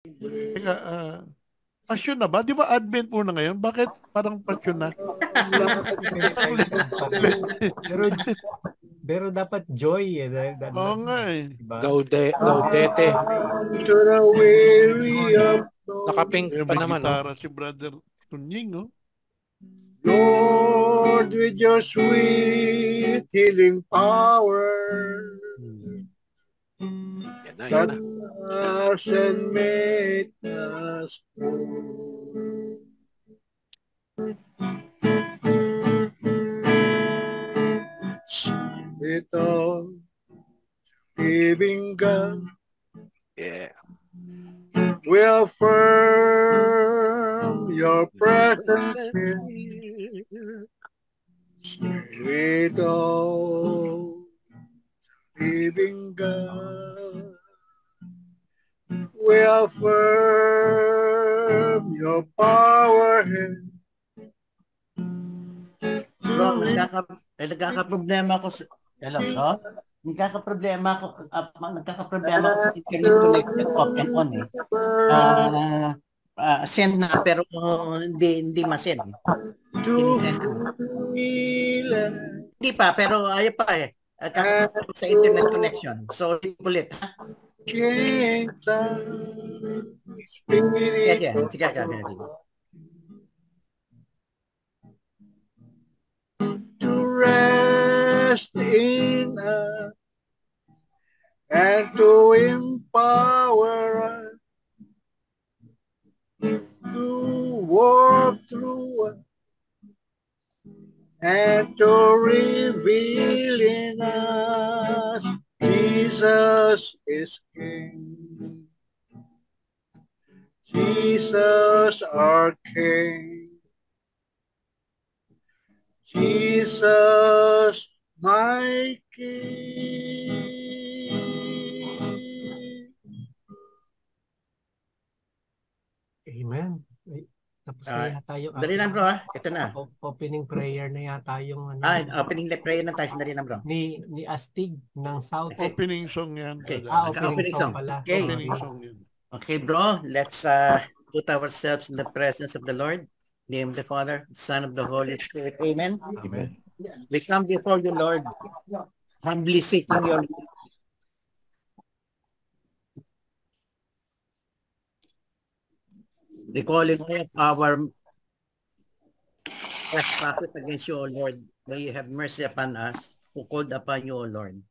Teka, pasyon na ba? Di ba Advent muna ngayon? Bakit parang pasyon na? 2025 pa rin. Pero dapat joy eh. Oo nga eh. Diba? Gaudete. To the weary of Nakapink Eh, pa may naman, no? gitara si Brother Tunying, no? Lord, with your sweet healing power, Yan na, yan touch na. us and make us whole. Spirit of living God, Yeah. we affirm your presence here. Spirit of living God, we affirm your power here. Bro, nagkakaproblema ako sa... Hello, bro? Nagkakaproblema ako sa internet connection off and on eh. Send na pero hindi ma-send. Sinisend na. Hindi pa, pero ayaw pa eh. Nagkakaproblema sa internet connection. So, ulit ha? Sige. To rest in us and to empower us to walk through us and to reveal in us Jesus is King. Jesus our King. Jesus, my King. Amen. Tapos na yata yung Dali lang bro ha, ito na. Opening prayer na yata yung opening prayer na tayo, sandali lang bro. Ni Astig ng South. Okay. Opening song yan. Okay. Opening song pala. Okay. Opening song yan. Okay bro, let's put ourselves in the presence of the Lord. Name the Father, Son of the Holy Spirit. Amen. Amen. We come before you, Lord, humbly seeking your recalling all of our trespasses against you, O Lord. May you have mercy upon us who called upon you, O Lord.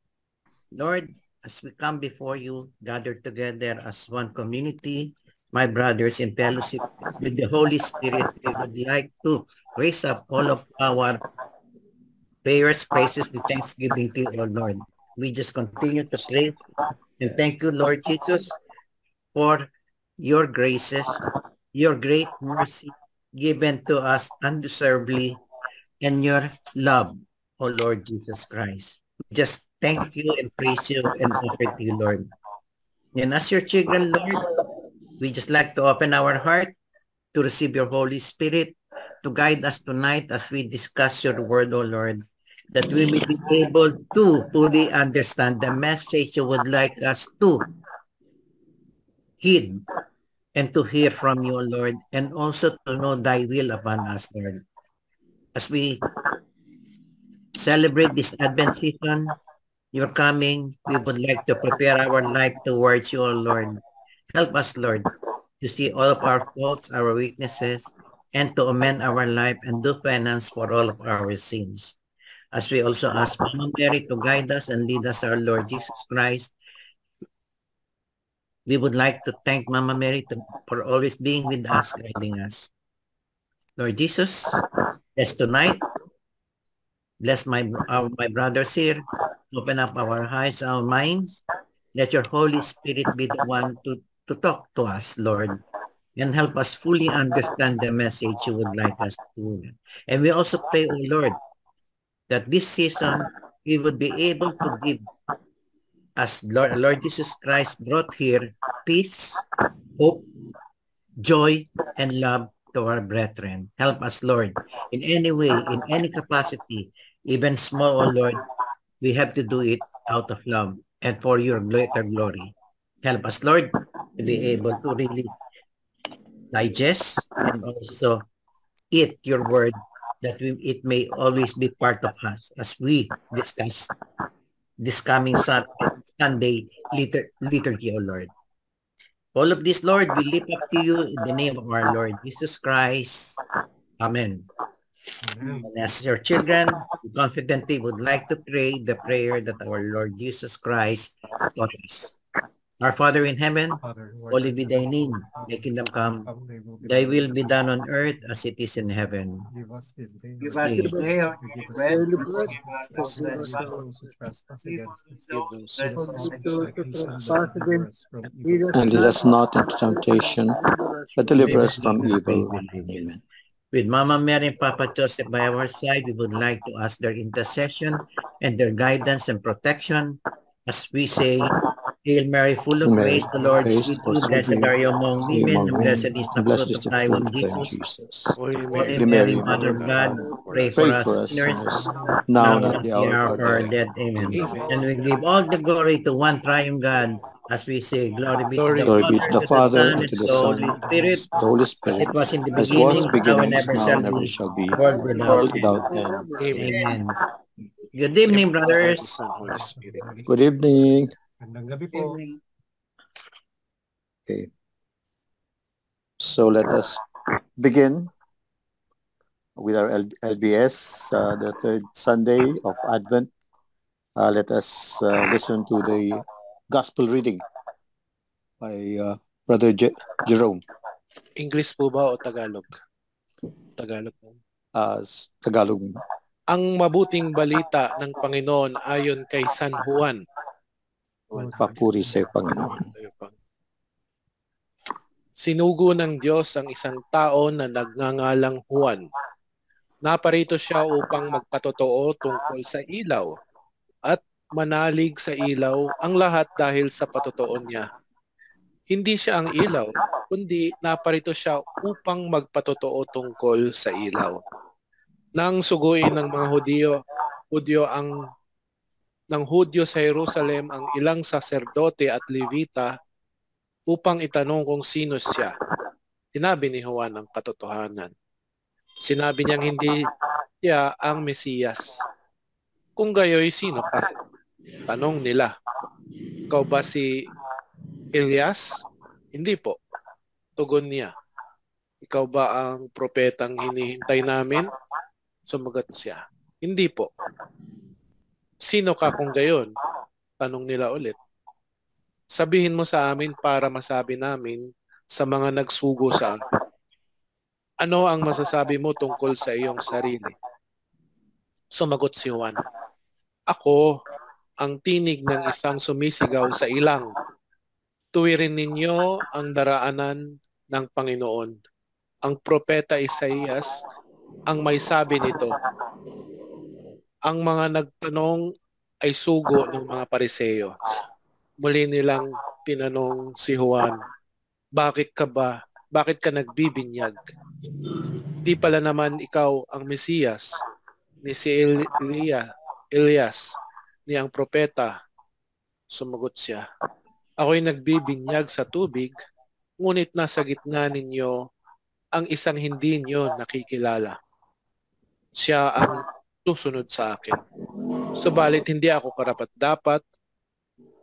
Lord, as we come before you, gathered together as one community, my brothers in fellowship with the Holy Spirit, we would like to raise up all of our prayers, praises, with thanksgiving to you, O Lord. We just continue to pray and thank you, Lord Jesus, for your graces, your great mercy given to us undeservedly, and your love, O Lord Jesus Christ. We just thank you and praise you and offer to you, Lord. And as your children, Lord, we just like to open our heart to receive your Holy Spirit to guide us tonight as we discuss your word, O Lord, that we may be able to fully understand the message you would like us to heed and to hear from you, O Lord, and also to know thy will upon us, Lord. As we celebrate this Advent season, your coming, we would like to prepare our life towards you, O Lord. Help us, Lord, to see all of our faults, our weaknesses, and to amend our life and do penance for all of our sins. As we also ask Mama Mary to guide us and lead us, our Lord Jesus Christ, we would like to thank Mama Mary for always being with us, guiding us. Lord Jesus, bless tonight. Bless my brothers here. Open up our eyes, our minds. Let your Holy Spirit be the one to talk to us, Lord, and help us fully understand the message you would like us to. And we also pray, oh Lord, that this season we would be able to give, as Lord Jesus Christ brought here, peace, hope, joy, and love to our brethren. Help us, Lord, in any way, in any capacity, even small, oh Lord, we have to do it out of love and for your greater glory. Help us, Lord, to be able to really digest and also eat your word, that it may always be part of us as we discuss this coming Sunday liturgy, O Lord. All of this, Lord, we lift up to you in the name of our Lord Jesus Christ. Amen. And as your children, we confidently would like to pray the prayer that our Lord Jesus Christ taught us. Our Father in heaven, holy be thy name, thy kingdom come, thy will be done on earth as it is in heaven. Give us this day Give our us daily this day our bread. Give us bread. our Forgive trespasses, us as our those who trespass against us. Give them Lead us not into those who temptation, but trespass deliver against us from lead evil. us And lead us not into not temptation, but from deliver May us from we pray, evil. believe. Amen. With Mama Mary and Papa Joseph by our side, we would like to ask their intercession and their guidance and protection as we say, Hail Mary, full of Mary, grace, the Lord is grace, with Lord, you. Blessed are you among you women, among and women, blessed is the and blessed fruit is of the thy fruit womb, of thy Jesus. Jesus. Holy Holy Mary, Holy Mary, Mary, Mother of God, pray for pray us for us sinners, sinners, now now and and at at the the hour hour of of our our death. death. Amen. Amen. And we give all the glory to one triune God, as we say, glory be to Glory the Glory be to Father, the to the Father, Son, and and to to the the Son, Holy and Spirit, the Holy as Spirit, it was in the as was beginning, now and beginning, is ever now, shall and ever be, shall be, world without world end. without end. Amen. Amen. Good In evening, the Father, brothers. the Son, Holy Spirit. Good evening. Magandang gabi po. Okay. So let us begin with our LBS, the third Sunday of Advent. Let us listen to the gospel reading by Brother Jerome. English po ba o Tagalog? Tagalog po. Tagalog. Ang mabuting balita ng Panginoon ayon kay San Juan. Papuri sa Panginoon. Sinugo ng Diyos ang isang tao na nagngangalang Juan. Naparito siya upang magpatotoo tungkol sa ilaw at manalig sa ilaw ang lahat dahil sa patotoo niya. Hindi siya ang ilaw, kundi naparito siya upang magpatotoo tungkol sa ilaw. Nang suguin ng mga Hudyo sa Jerusalem ang ilang saserdote at Levita upang itanong kung sino siya. Sinabi ni Juan ang katotohanan. Sinabi niyang hindi siya ang Mesiyas. Kung gayoy, sino ka? Tanong nila. Ikaw ba si Elias? Hindi po. Tugon niya. Ikaw ba ang propetang hinihintay namin? Sumagot siya. Hindi po. Sino ka kung gayon? Tanong nila ulit. Sabihin mo sa amin para masabi namin sa mga nagsugo sa akin. Ano ang masasabi mo tungkol sa iyong sarili? Sumagot si Juan. Ako ang tinig ng isang sumisigaw sa ilang. Tuwirin ninyo ang daraanan ng Panginoon. Ang propeta Isaías ang may sabi nito. Ang mga nagtanong ay sugo ng mga Pariseo. Muli nilang tinanong si Juan, bakit ka nagbibinyag? Di pala naman ikaw ang Mesiyas, ni si Elias, ni ang propeta. Sumagot siya, ako'y nagbibinyag sa tubig, ngunit nasa gitna ninyo ang isang hindi niyo nakikilala. Siya ang susunod sa akin. Subalit hindi ako karapat-dapat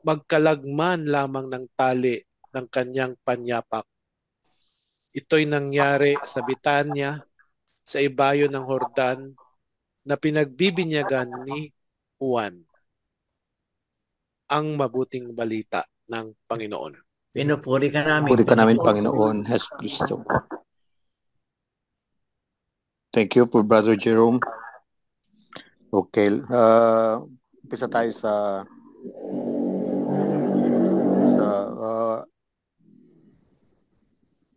magkalagman lamang ng tali ng kanyang panyapak. Ito'y nangyari sa Betania, sa ibayo ng Jordan, na pinagbibinyagan ni Juan. Ang mabuting balita ng Panginoon. Pinupuri ka namin. Puri ka namin, Panginoon Hesus Kristo. Thank you for Brother Jerome. Okay, umpisa tayo sa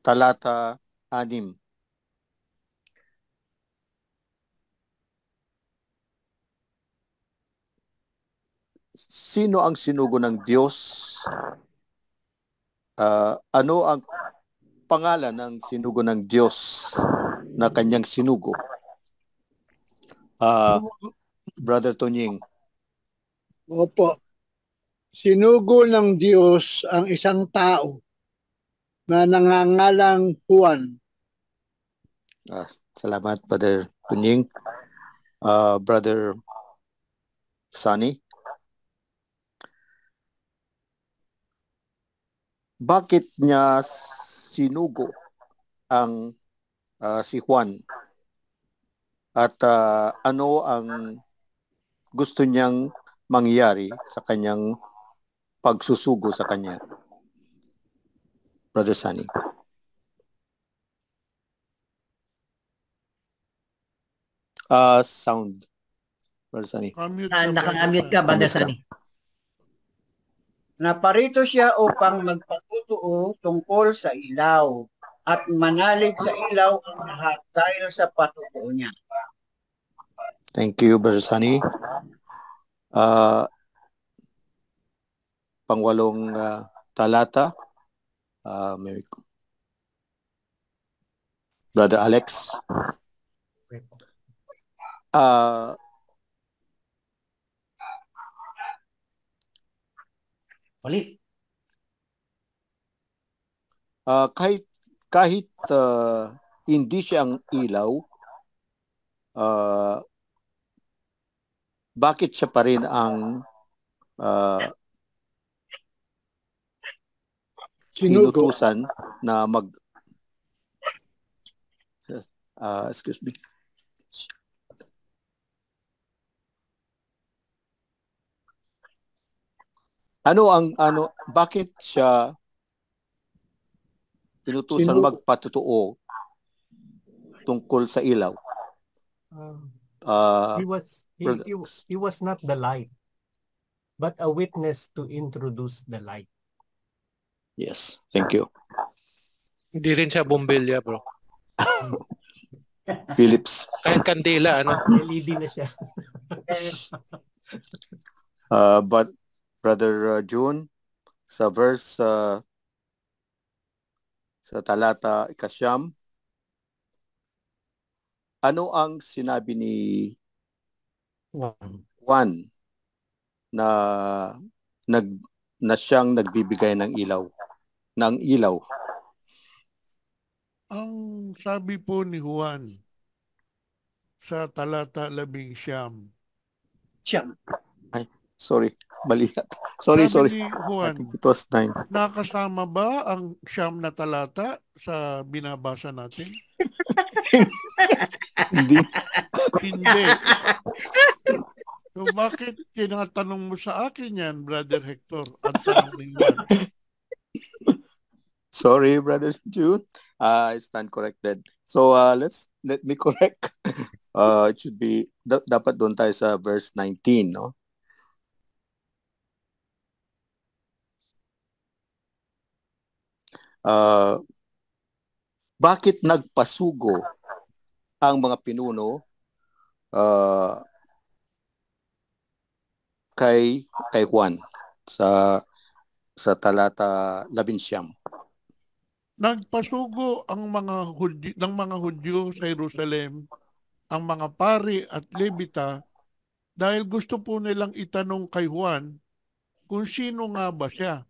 talata 6. Sino ang sinugo ng Diyos? Ano ang pangalan ng sinugo ng Diyos na kanyang sinugo? Brother Tonying. Opo. sinugo ng Diyos ang isang tao na nangangalang Juan. Salamat, Brother Tunying. Brother Sunny. Bakit niya sinugo ang si Juan? At ano ang gusto niyang mangyari sa kanyang pagsusugo sa kanya? Brother Sunny. Sound. Brother Sunny. Naka-unmute ka, Brother Sunny. Naparito siya upang magpatutuo tungkol sa ilaw at manalig sa ilaw ang lahat dahil sa patutuo niya. Thank you, Brother Sunny. Pangwalong talata. Brother Alex. Ulit. Kahit hindi siya ang ilaw, bakit siya pa rin ang inutusan na excuse me. Bakit siya inutusan magpatutuo tungkol sa ilaw? He was not the light, but a witness to introduce the light. Yes, thank you. Hindi rin siya bombilya, bro. Philips. Kahit kandila, ano? LED na siya. But Brother June, sa verse sa talata 9, ano ang sinabi ni Juan na siyang nagbibigay ng ilaw? Ang sabi po ni Juan sa talata 11, sorry, mali. Sorry. Ni Juan, I think it was 9. nakasama ba ang siyam na talata sa binabasa natin? Hindi. Hindi. So bakit tinatanong mo sa akin yan, Brother Hector? Ang tanong ni Juan. Sorry, Brother June. I stand corrected. So let me correct. It should be dapat doon tayo sa verse 19, no? Bakit nagpasugo ang mga pinuno kay Juan sa talata 11? Nagpasugo ang mga Hudyo sa Jerusalem, ang mga pari at Levita, dahil gusto po nilang itanong kay Juan kung sino nga ba siya.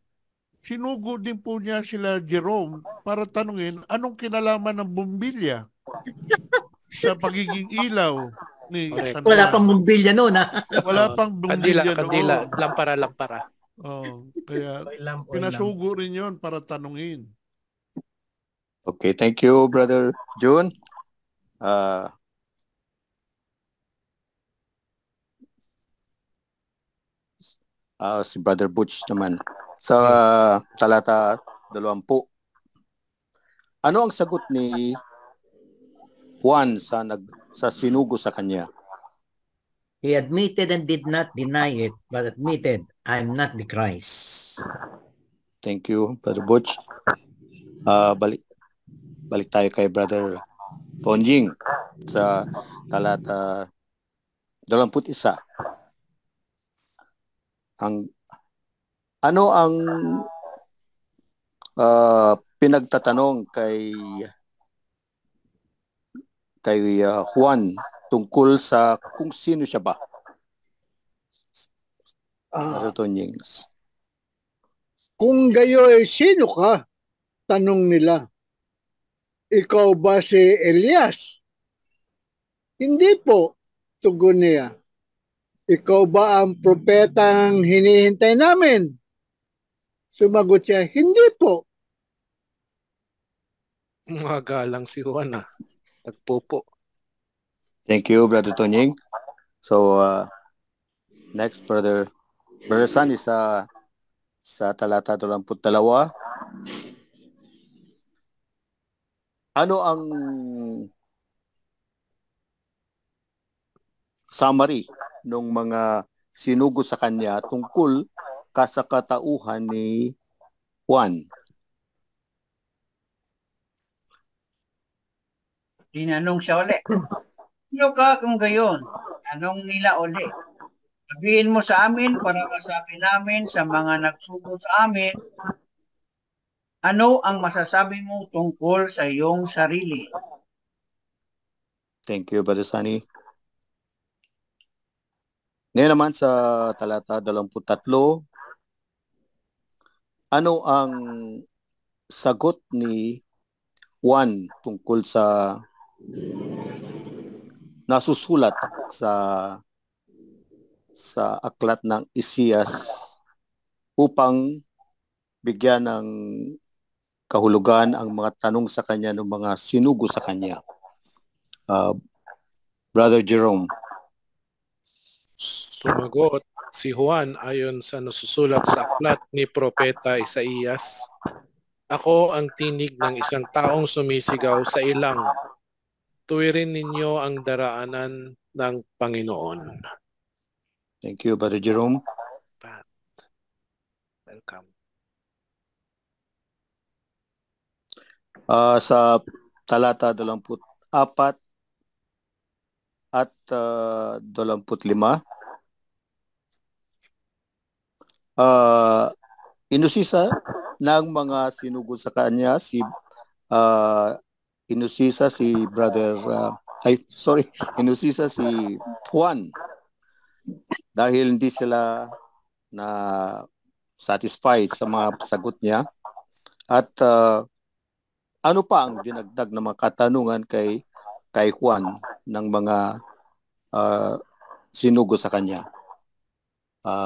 Sinugo din po niya sila Jerome para tanungin anong kinalaman ng bumbilya sa pagiging ilaw ni San Juan. Wala pang bumbilya noon, ha? Wala pang bumbilya Kandila, noon. lampara. Kaya pinasugo rin yon para tanungin. Okay, thank you, Brother June. Si Brother Butch naman. Sa talata 20, ano ang sagot ni Juan sa sinugo sa kanya? He admitted and did not deny it, but admitted, I'm not the Christ. Thank you, Brother Butch. Balik tayo kay Brother Ponjing sa talata 21. Ano ang pinagtatanong kay Juan tungkol sa kung sino siya ba? Kung gayoy, sino ka? Tanong nila. Ikaw ba si Elias? Hindi po, tugon niya. Ikaw ba ang propetang hinihintay namin? Sumagot siya, hindi po. Magalang si Juan ah. Nagpupo. Thank you, Brother Tonying. So, next, Brother San is sa talata 22. Ano ang summary ng mga sinugo sa kanya tungkol sa katauhan ni Juan? Tinanong siya uli. Sino ka kung gayon? Tanong nila uli. Sabihin mo sa amin para masabi namin sa mga nagsugo sa amin, ano ang masasabi mo tungkol sa iyong sarili? Thank you, Brother Sunny. Ngayon naman sa talata 23, ano ang sagot ni Juan tungkol sa nasusulat sa aklat ng Isaias upang bigyan ng kahulugan ang mga tanong sa kanya ng mga sinugo sa kanya? Brother Jerome. Sumagot si Juan ayon sa nasusulat sa aklat ni Propeta Isaías. Ako ang tinig ng isang taong sumisigaw sa ilang. Tuwirin ninyo ang daraanan ng Panginoon. Thank you, Brother Jerome. Welcome. Sa talata 24 at 25, inusisa ng mga sinugo sa kanya inusisa si Juan dahil hindi sila na satisfied sa mga sagot niya, at ano pa ang dinagdag na mga katanungan kay Juan ng mga sinugo sa kanya?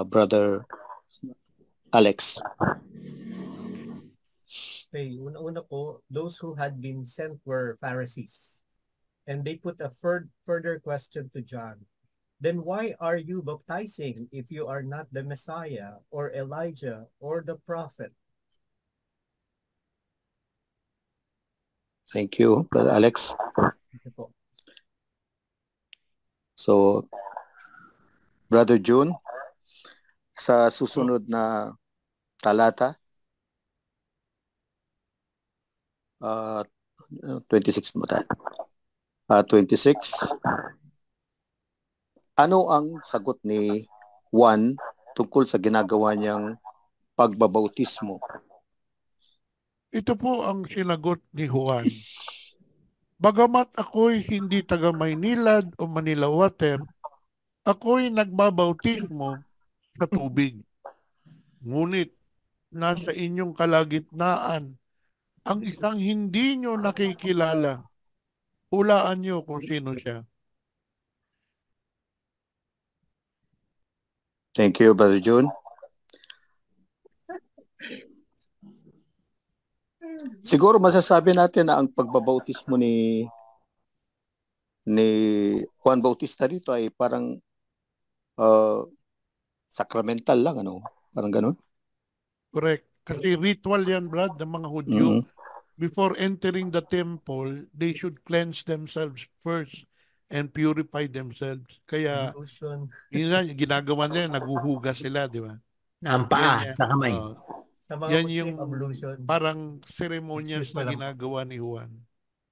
Brother Alex. Okay, una-una po, those who had been sent were Pharisees. And they put a further question to John. Then why are you baptizing if you are not the Messiah or Elijah or the prophet? Thank you, Brother Alex. Ito po. So, Brother June, sa susunod na talata, 26 mo tayo. 26. Ano ang sagot ni Juan tungkol sa ginagawa niyang pagbabautismo? Ito po ang sinagot ni Juan. Bagamat ako'y hindi taga Maynilad o Manila Water, ako'y nagbabautismo sa tubig. Ngunit nasa inyong kalagitnaan ang isang hindi nyo nakikilala. Hulaan nyo kung sino siya. Thank you, Brother June. Siguro masasabi natin na ang pagbabautismo ni Juan Bautista dito ay parang sacramental lang, ano? Parang ganun. Correct. Kasi ritual yan, Brad, ng mga Hudyo. Mm-hmm. Before entering the temple, they should cleanse themselves first and purify themselves. Kaya, yun ginagawa nila, naguhugas sila, di ba? Ang paa sa kamay. Sa mga Yan Muslim yung ablution. parang ceremonials na ginagawa ni Juan.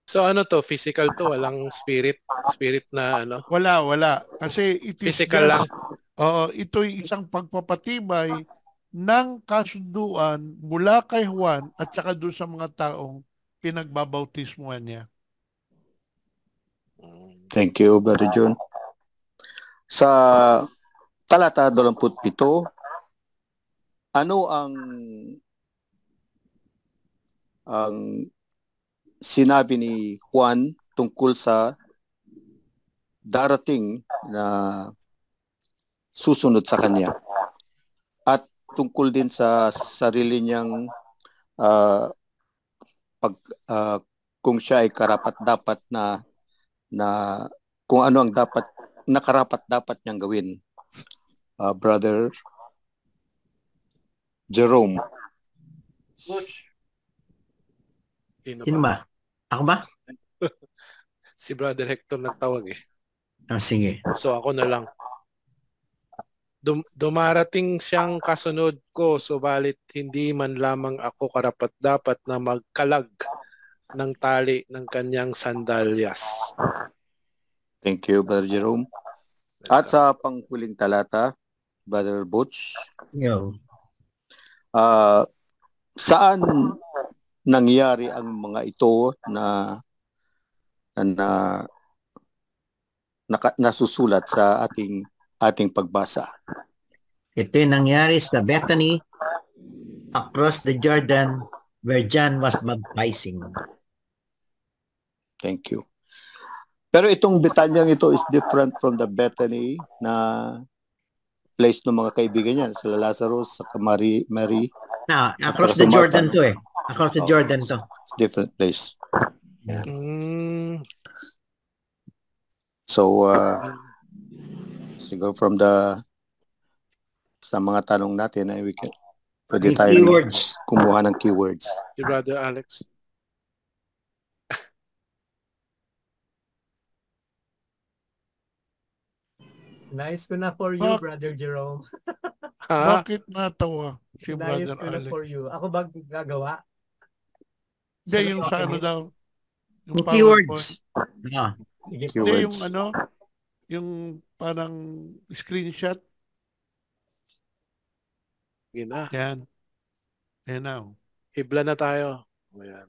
So ano to? Physical to? Walang spirit? Spirit na ano? Wala. Kasi it is physical lang? Ito'y isang pagpapatibay ng kasunduan mula kay Juan at saka doon sa mga taong pinagbabautismuhan niya. Thank you, Brother John. Sa talata 27, ano ang ang sinabi ni Juan tungkol sa darating na susunod sa kanya at tungkol din sa sarili niyang kung siya ay karapat-dapat na kung ano ang dapat nakarapat-dapat niyang gawin. Brother Jerome. Butch. Sino ba? Ako ba? Si Brother Hector nagtawag eh. Sige. So ako na lang. Dumarating siyang kasunod ko, subalit hindi man lamang ako karapat-dapat na magkalag ng tali ng kanyang sandalyas. Thank you, Brother Jerome. At sa panghuling talata, Brother Butch, Yo. saan nangyari ang mga ito na nasusulat sa ating pagbasa? Ito yung nangyari sa Bethany, across the Jordan, where John was baptizing. Thank you. Pero itong Betanyang ito is different from the Bethany na place ng mga kaibigan niya, sila Lazarus, sa Mary. Across the Jordan to eh. Across the Jordan to. It's different place. Yeah. So, siguro from sa mga tanong natin, pwede tayo kumuha ng keywords. Si Brother Alex. Nice ko na for you, Brother Jerome. Bakit natawa si Nice Brother ko na Alex? for you. Ako ba gagawa? Hindi, yung sa ano daw. Yung keywords. Sige. Hindi, yung ano, yung parang screenshot. Gina. Yan. Yan na. Hibla na tayo. Ayan.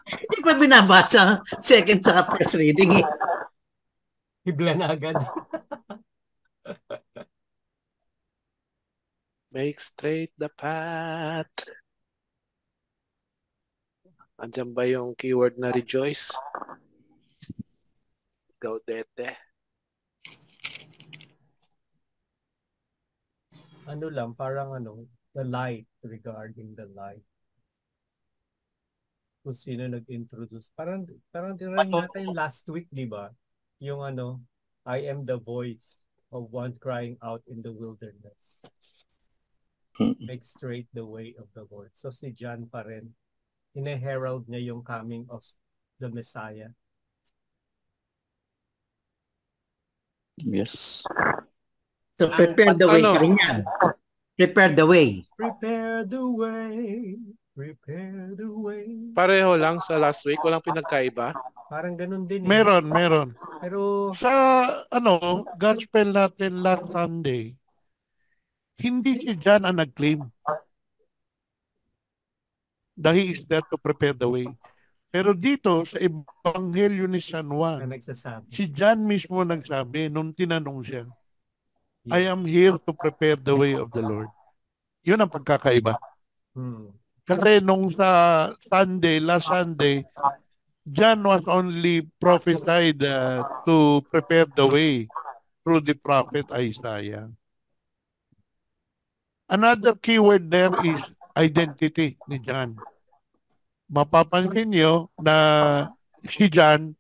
Hindi pa binabasa second sa first reading eh. Hibla na agad. Make straight the path. Andiyan ba yung keyword na rejoice? Gaudete. Ano lang, parang the light, regarding the light. Kung sino nag-introduce. Parang tinry natin last week, di ba? Yung I am the voice of one crying out in the wilderness. Make straight the way of the Lord. So si John pa rin, ine-herald niya yung coming of the Messiah. Yes. So prepare the way ka rin yan. Prepare the way. Prepare the way. Prepare the way. Pareho lang sa last week, walang pinagkaiba. Parang ganun din. Meron. Pero sa gospel natin last Sunday, hindi si John ang nag-claim. That he is there to prepare the way. Pero dito sa Ebanghelyo ni San Juan, si John mismo nagsabi nung tinanong siya, I am here to prepare the way of the Lord. Yun ang pagkakaiba. Kasi nung sa Sunday, last Sunday, John was only prophesied to prepare the way through the prophet Isaiah. Another keyword there is identity ni John. Mapapansin niyo na si John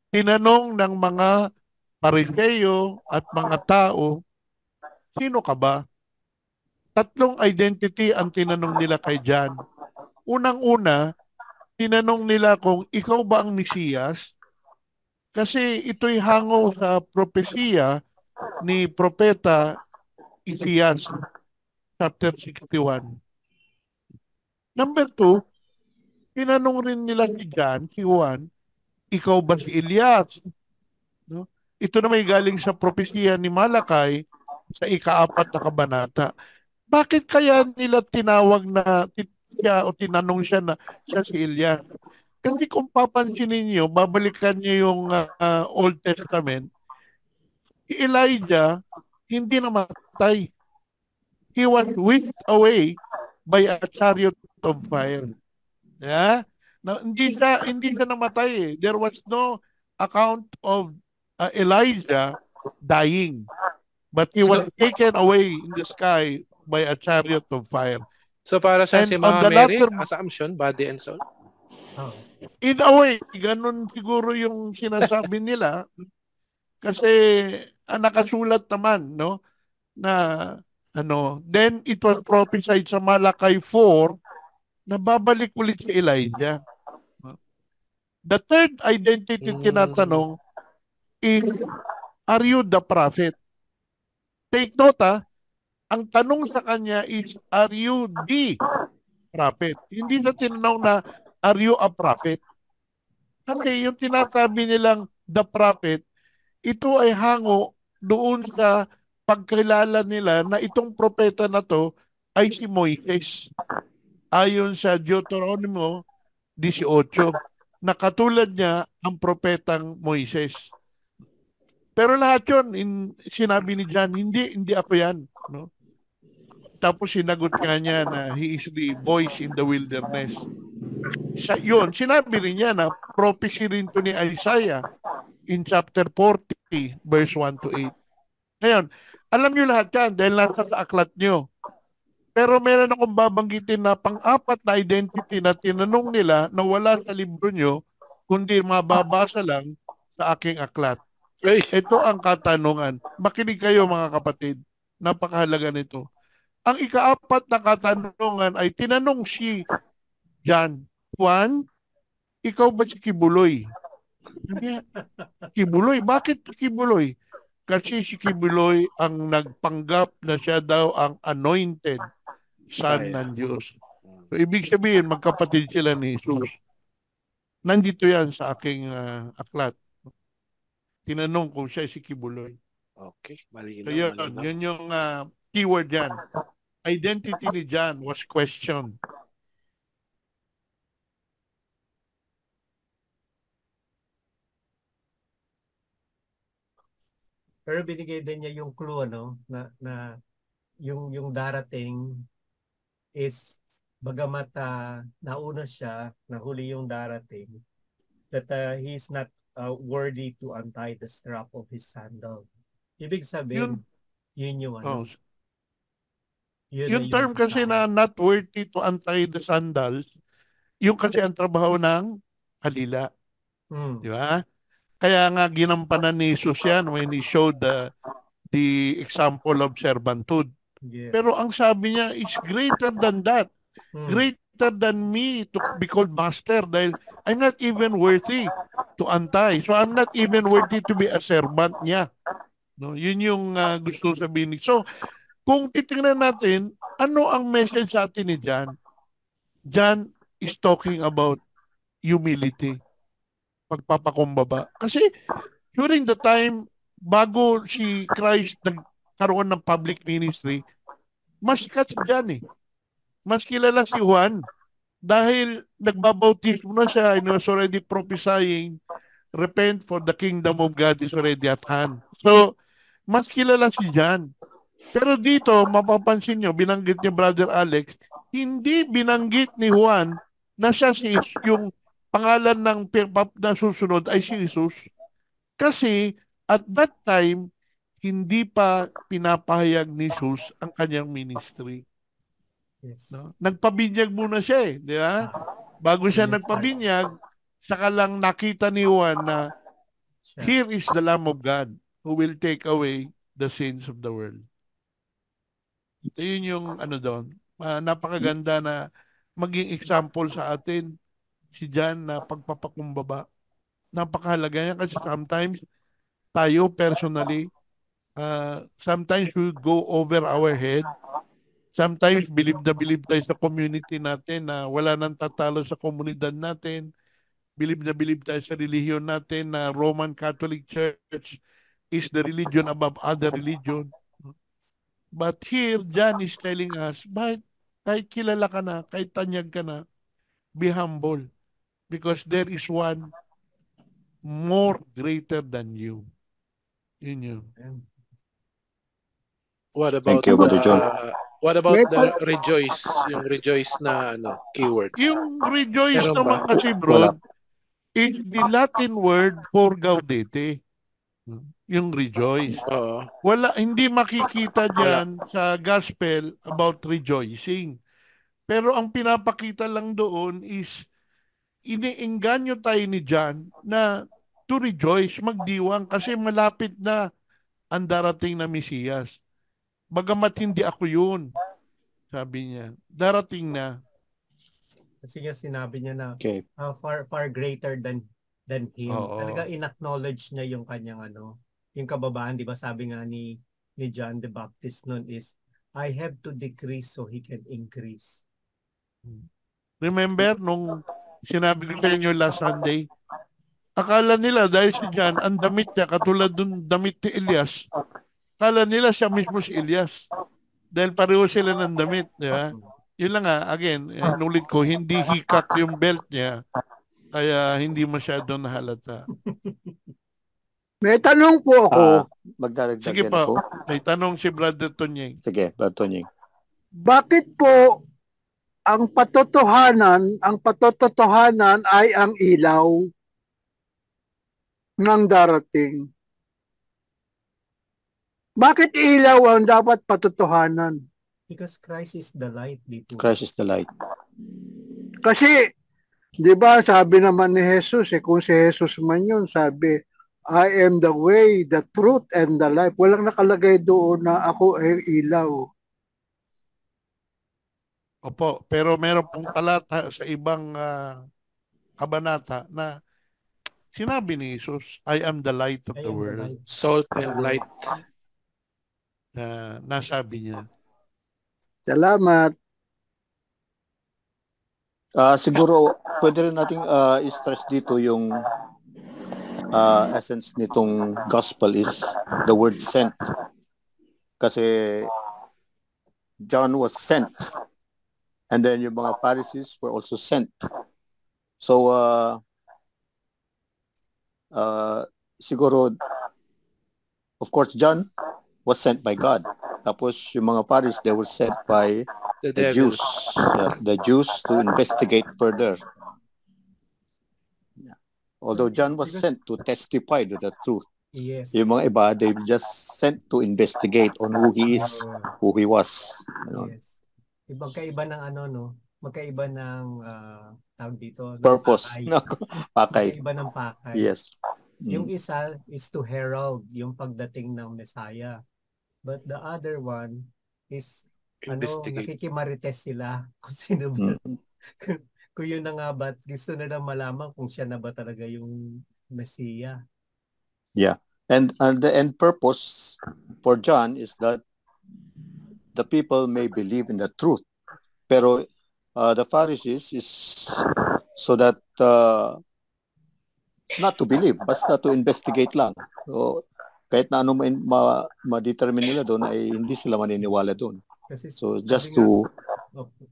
tinanong ng mga Pariseo at mga tao, sino ka ba? Tatlong identity ang tinanong nila kay John. Unang-una, tinanong nila kung ikaw ba ang Mesiyas? Kasi ito'y hango sa propesiya ni Propeta Isaias, chapter 61. Number 2, tinanong rin nila si John, si Juan, ikaw ba si Elias? No? Ito na may galing sa propesiya ni Malakay sa ika-4 na kabanata. Bakit kaya nila tinawag na siya o tinanong siya na siya si Elias? Kasi kung papansinin niyo, babalikan niyo yung Old Testament, si Elijah hindi namatay. He was whisked away by a chariot of fire. Yeah? Na, hindi siya namatay eh. There was no account of Elijah dying. But he was taken away in the sky by a chariot of fire. So para sa And si on Mama the Mary, latter, assumption, body and soul. Oh. in a way, ganun siguro yung sinasabi nila. Kasi nakasulat naman, no? Na then it was prophesied sa Malakay 4 na babalik ulit si Elijah. The third identity tinatanong is, are you the prophet? Take note ang tanong sa kanya is, are you the prophet? Hindi na tinanong na, are you a prophet? Kasi yung tinasabi nilang the prophet, ito ay hango doon sa pagkilala nila na itong propeta na to ay si Moises. Ayon sa Deuteronomy 18, na katulad niya ang propetang Moises. Pero lahat yun, sinabi ni John, hindi ako yan. No? Tapos sinagot nga niya na he is the voice in the wilderness. Yun, sinabi rin niya na prophecy rin to ni Isaiah in chapter 40, verse 1 to 8. Ngayon, alam niyo lahat yan dahil nasa sa aklat niyo. Pero meron akong babanggitin na pang-apat na identity na tinanong nila na wala sa libro niyo, kundi mababasa lang sa aking aklat. Ito ang katanungan. Makinig kayo mga kapatid. Napakahalaga nito. Ang ikaapat na katanungan ay tinanong si John, Juan, ikaw ba si Kibuloy? Kibuloy? Bakit Kibuloy? Kasi si Kibuloy ang nagpanggap na siya daw ang anointed son ng Diyos. So, ibig sabihin, magkapatid sila ni Jesus. Nandito yan sa aking aklat. Tinanong kung siya si Kibuloy. Okay, malinaw. So, yun yung keyword yan. Identity ni John was questioned. Pero binigay din niya yung clue na yung darating is bagamat nauna siya, nahuli yung darating, that he's not worthy to untie the strap of his sandal. Ibig sabihin, yun yung yung term kasi na not worthy to untie the sandals, yung kasi ang trabaho ng alila. Di ba? Kaya nga ginampanan ni Jesus yan when he showed the example of servanthood. Yes. Pero ang sabi niya is greater than that. Greater than me to be called master dahil I'm not even worthy to untie. So I'm not even worthy to be a servant niya. No, yun yung gusto sabihin. So kung titingnan natin, ano ang message sa atin ni John? John is talking about humility. Pagpapakumbaba. Kasi during the time, bago si Christ nagkaroon ng public ministry, mas sikat si John eh. Mas kilala si Juan dahil nagbabautismo na siya and was already prophesying, repent for the kingdom of God is already at hand. So, mas kilala si John. Pero dito, mapapansin nyo, binanggit ni Brother Alex, hindi binanggit ni Juan na siya yung pangalan ng na susunod ay si Jesus. Kasi at that time, hindi pa pinapahayag ni Jesus ang kanyang ministry. Yes. No? Nagpabinyag muna siya eh, di ba? Bago siya nagpabinyag, saka lang nakita ni Juan na here is the Lamb of God who will take away the sins of the world. Yun yung doon. Napakaganda na maging example sa atin si John na pagpapakumbaba. Napakahalaga yan kasi sometimes tayo personally, sometimes we go over our head. Sometimes believe tayo sa community natin na wala nang tatalo sa komunidad natin. Believe tayo sa relihiyon natin na Roman Catholic Church is the religion above other religion. But here, John is telling us, kahit kilala ka na, kahit tanyag ka na, be humble. Because there is one more greater than you. Yun yun. What about Thank you, Brother John. What about May the rejoice? Yung rejoice na keyword. Yung rejoice Meron naman ba? kasi, bro, is the Latin word for gaudete. Yung rejoice. Oo. Hindi makikita dyan sa gospel about rejoicing. Pero ang pinapakita lang doon is iniengganyo tayo ni John na to rejoice, magdiwang kasi malapit na ang darating na Mesiyas. Bagamat hindi ako yun, sabi niya. Darating na. Kasi nga sinabi niya na Okay. far greater than him. Oo. Talaga in-acknowledge niya yung kanyang yung kababaan, 'di ba? Sabi nga ni John the Baptist noon is, I have to decrease so he can increase. Remember nung sinabi ko sa inyo last Sunday, akala nila dahil si John, ang damit niya katulad dun damit ni Elias, akala nila siya mismo si Elias. Dahil pareho sila ng damit, di ba? Yun lang nga, again, nulit ko, hindi hikak yung belt niya, kaya hindi masyado nahalata. May tanong po ako. Magdadagdag Sige din pa, ako. may tanong si Brother Tonyeng. Sige, Brad Tonying. Bakit po ang patotohanan ay ang ilaw ng darating? Bakit ilaw ang dapat patotohanan? Because Christ is the light dito. Christ is the light. Kasi, di ba, sabi naman ni Jesus, kung si Jesus man yun, sabi, I am the way, the truth, and the life. Walang nakalagay doon na ako ay ilaw. Opo, pero meron pong talata sa ibang kabanata na sinabi ni Jesus, I am the light of I the am the world. light. Salt and light. Na nasabi niya. Salamat. Siguro, pwede rin nating i-stress dito yung essence nitong gospel is the word sent. Kasi John was sent. And then yung mga Pharisees were also sent. So, siguro, of course, John was sent by God. Tapos yung mga Pharisees, they were sent by the Jews. The Jews to investigate further. Yeah. Although John was sent to testify to the truth. Yes. Yung mga iba, they just sent to investigate on who he is, who he was. Yes. Magkaiba ng magkaiba ng tawag dito. Purpose. Pakay. Magkaiba ng pakay. Yes. Yung isa is to herald yung pagdating ng Messiah. But the other one is nakikimarites sila kung sino ba. Kung yun na nga ba, gusto na lang malaman kung siya na ba talaga yung Messiah. Yeah. And the end purpose for John is that the people may believe in the truth. Pero the Pharisees is so that not to believe, basta to investigate lang. So, kahit na ano ma-determine nila doon ay hindi sila maniniwala doon. So just to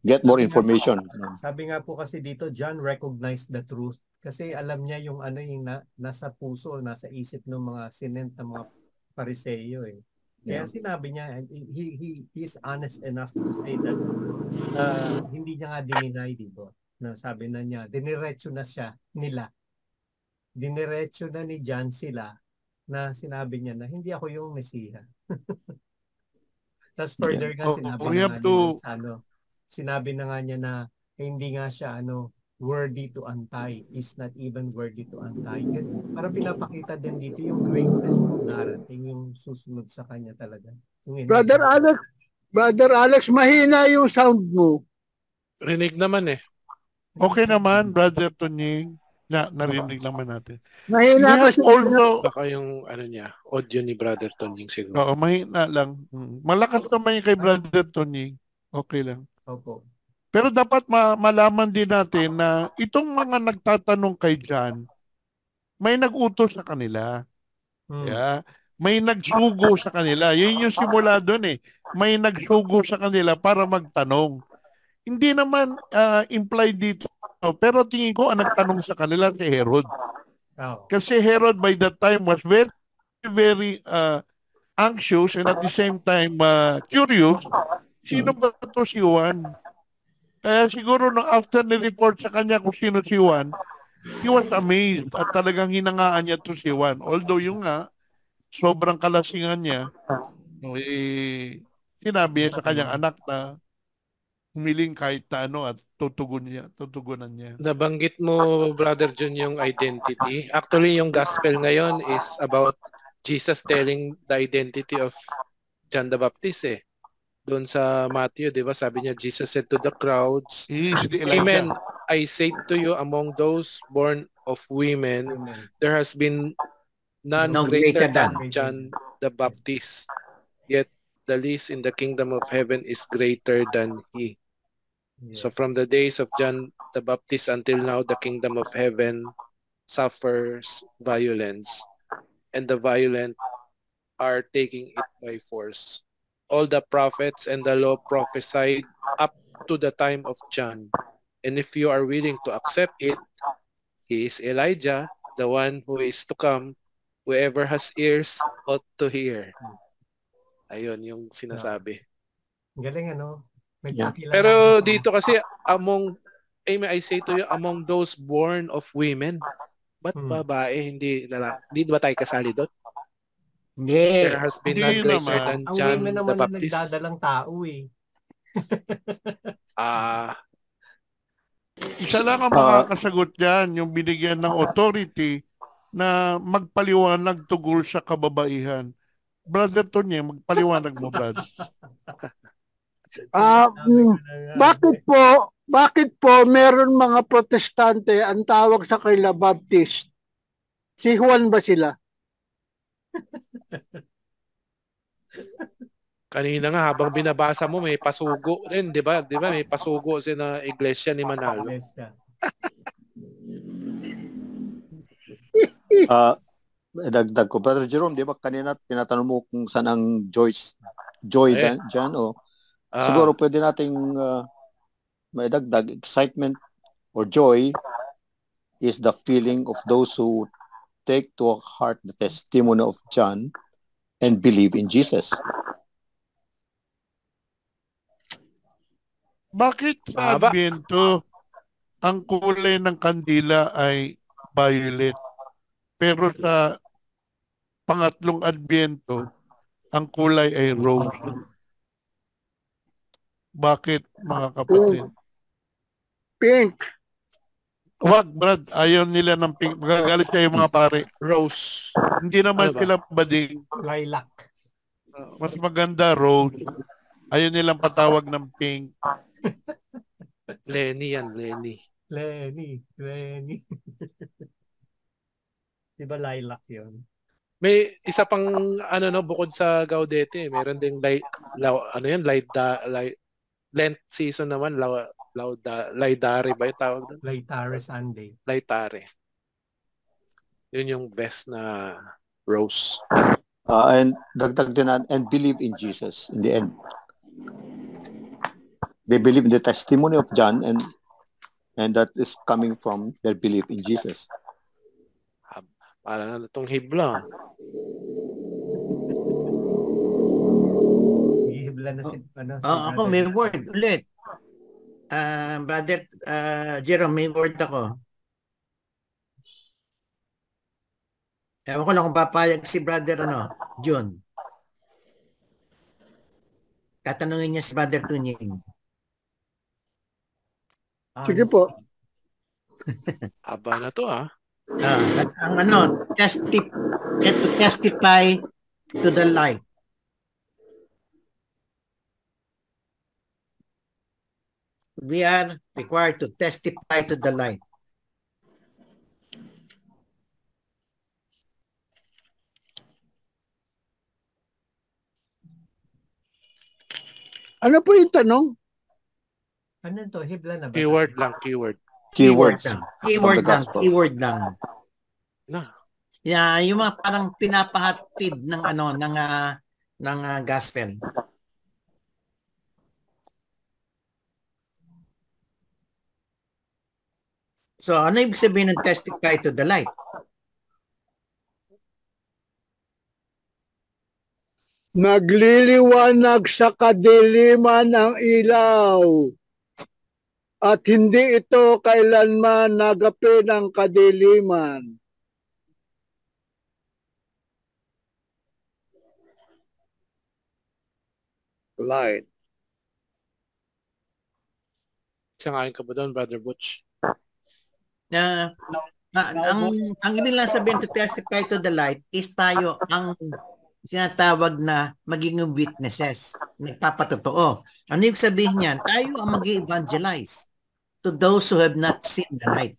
get more information. Sabi nga po kasi dito, John recognized the truth. Kasi alam niya yung yung nasa puso, nasa isip ng mga sinent na mga Pariseo eh. Kaya sinabi niya, he is honest enough to say that hindi niya nga dininay, diba? Na sabi na niya, diniretso na siya nila. Diniretso na ni John sila na sinabi niya na hindi ako yung Mesiya. Tapos further nga sinabi na nga niya na hindi nga siya worthy to untie, is not even worthy to untie. Para pinapakita din dito yung greatness ng darating, yung susunod sa kanya talaga. Brother Alex, mahina yung sound mo. Rinig naman eh. Okay naman, Brother Tonying. Narinig naman natin. Mahina kasi. Baka yung audio ni Brother Tonying siguro. Oo, mahina lang. Malakas naman yung kay Brother Tonying. Okay lang. Opo. Pero dapat malaman din natin na itong mga nagtatanong kay John, may nag-utos sa kanila. Yeah? May nagsugo sa kanila. Yun yung simula doon eh. May nagsugo sa kanila para magtanong. Hindi naman implied dito. Pero tingin ko ang nagtanong sa kanila si Herod. Kasi Herod by that time was very, very anxious and at the same time curious sino ba to si Juan? Kaya siguro nung after ni-report sa kanya kung sino si Juan, he was amazed at talagang hinangaan niya to si Juan. Although yung nga, sobrang kalasingan niya, sinabi niya sa kanyang anak na humiling kahit na ano at tutugunan niya. Nabanggit mo, Brother John, yung identity. Actually, yung gospel ngayon is about Jesus telling the identity of John the Baptist eh. Doon sa Matthew, di ba, sabi niya, Jesus said to the crowds, He is the Elijah. Amen, I say to you, among those born of women, there has been none greater than John the Baptist. Yet the least in the kingdom of heaven is greater than he. So from the days of John the Baptist until now, the kingdom of heaven suffers violence, and the violent are taking it by force. All the prophets and the law prophesied up to the time of John. And if you are willing to accept it, he is Elijah, the one who is to come. Whoever has ears ought to hear. Ayun yung sinasabi. Galing ano? May Yeah. kakilala Pero ako. dito kasi Amen, I say to you, among those born of women, ba't babae, hindi lalaki? Hindi ba tayo kasali doon? Hindi. There has been Hindi none greater naman. than Ang John women the naman na Baptist. nagdadalang tao eh. Isa lang ang makakasagot dyan, yung binigyan ng authority na magpaliwanag tungkol sa kababaihan. Brother Tony, magpaliwanag mo, Brad. Bakit po meron mga protestante ang tawag sa kanila Baptist? Si Juan ba sila? Kanina nga habang binabasa mo may pasugo rin, 'di ba? 'Di ba may pasugo sa na iglesia ni Manalo. Dagdag ko, Brother Jerome, di ba kanina tinatanong mo kung saan ang joy dyan? Siguro pwede nating maidagdag, excitement or joy is the feeling of those who take to heart the testimony of John and believe in Jesus. Bakit sa Adbyento ang kulay ng kandila ay violet? Pero sa pangatlong Adbyento, ang kulay ay rose. Bakit, mga kapatid? Pink. Wag, Brad. Ayaw nila ng pink. Magagalit kayo mga pare. Rose. Hindi naman Ano ba? sila bading. Lilac. Mas maganda, rose. Ayaw nilang patawag ng pink. Lenny yan, Lenny. Lenny. Diba lilac yun? May isa pang bukod sa Gaudete, meron ding Lent season naman, Laidare ba yung tawag doon? Laitare Sunday. Laitare. Yun yung best na rose. And dagdag din and believe in Jesus in the end. They believe in the testimony of John and that is coming from their belief in Jesus. Para na itong hibla. Hihibla na si Ako may word ulit. Brother Jerome, may word ako. Ewan ko lang kung papayag si Brother John. Tatanungin niya si Brother Tunying. Sige po. Aba na to Ang testify to the light. We are required to testify to the light. Ano po yung tanong? Ano to? Hibla na ba? Keyword lang, keyword. Keywords. Keyword lang. Na. Yeah, yung mga parang pinapahatid ng ng gospel. So, ano ibig sabihin ng testify to the light? Nagliliwanag sa kadiliman ang ilaw at hindi ito kailanman nagapi ng kadiliman. Light. Sangayon ka ba doon, Brother Butch? Ang ibig lang sabihin to testify to the light is tayo ang tinatawag na maging witnesses, nagpapatotoo. Ano yung sabihin niyan? Tayo ang mag-evangelize to those who have not seen the light.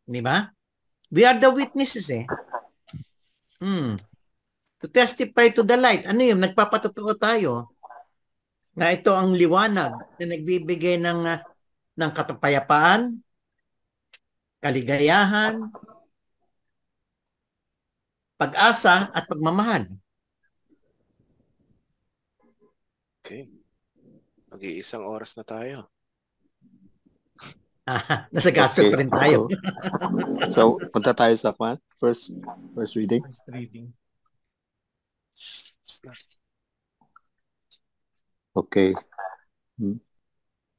Di ba? We are the witnesses eh. To testify to the light. Ano yun? Nagpapatotoo tayo na ito ang liwanag na nagbibigay ng katapayapaan, kaligayahan, pag-asa at pagmamahal. Okay. Mag-iisang oras na tayo. Nasa gospel Okay. pa rin tayo. So, punta tayo sa first reading. First reading. Okay.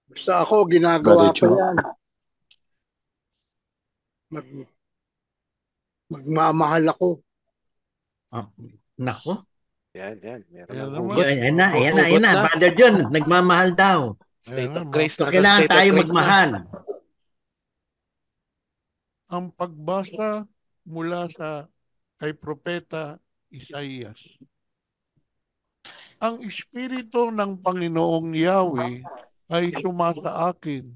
Basta ako, ginagawa Brother ko Joe. yan. Magmamahal ako. Nako. Yan. Meron Ayan ng naman. hugot. Ayan na. Brother John, nagmamahal daw. State Ayan of na, grace So, na. kailangan State of tayo grace magmahal. Ang pagbasa mula kay Propeta Isaías. Ang Espiritu ng Panginoong Yahweh ay sumasa akin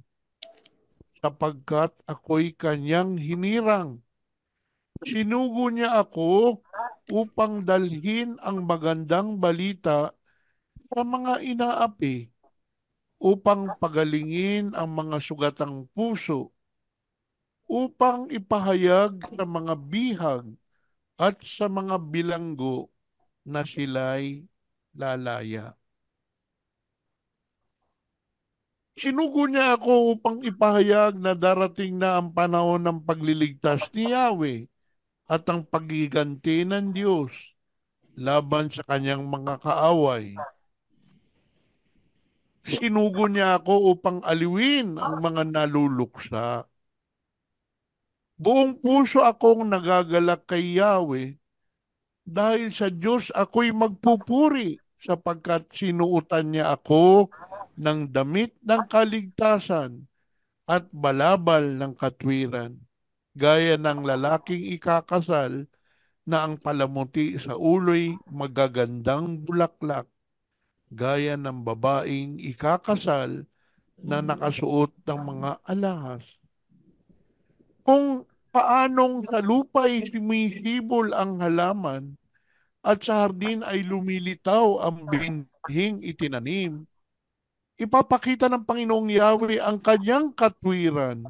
sapagkat ako'y kanyang hinirang. Sinugo niya ako upang dalhin ang magandang balita sa mga inaapi, upang pagalingin ang mga sugatang puso, upang ipahayag sa mga bihag at sa mga bilanggo na sila'y lalaya. Sinugo niya ako upang ipahayag na darating na ang panahon ng pagliligtas ni Yahweh at ang pagiganti ng Diyos laban sa kanyang mga kaaway. Sinugo niya ako upang aliwin ang mga naluluksa. Buong puso akong nagagalak kay Yahweh dahil sa Diyos ako'y magpupuri sapagkat sinuutan niya ako ng damit ng kaligtasan at balabal ng katwiran, gaya ng lalaking ikakasal na ang palamuti sa ulo'y magagandang bulaklak, gaya ng babaeng ikakasal na nakasuot ng mga alahas. Kung paanong sa lupa'y sumisibol ang halaman at sa hardin ay lumilitaw ang binhing itinanim, ipapakita ng Panginoong Yahweh ang kanyang katwiran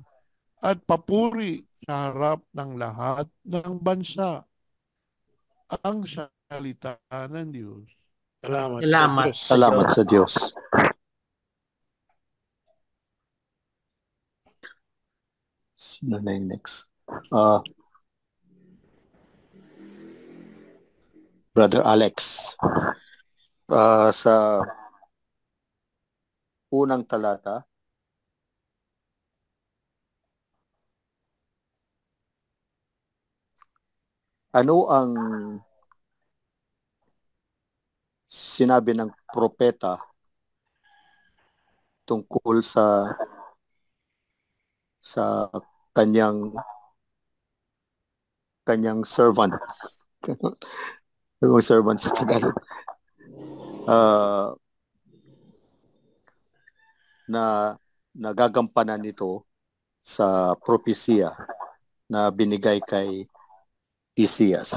at papuri sa harap ng lahat ng bansa. Ang salita ng Diyos. Salamat. Salamat. Diyos. Salamat sa Diyos. Sino na yung next? Brother Alex. Sa unang talata, ano ang sinabi ng propeta tungkol sa kanyang servant? Yung servant sa Tagalog. Na nagagampanan nito sa propesya na binigay kay Isias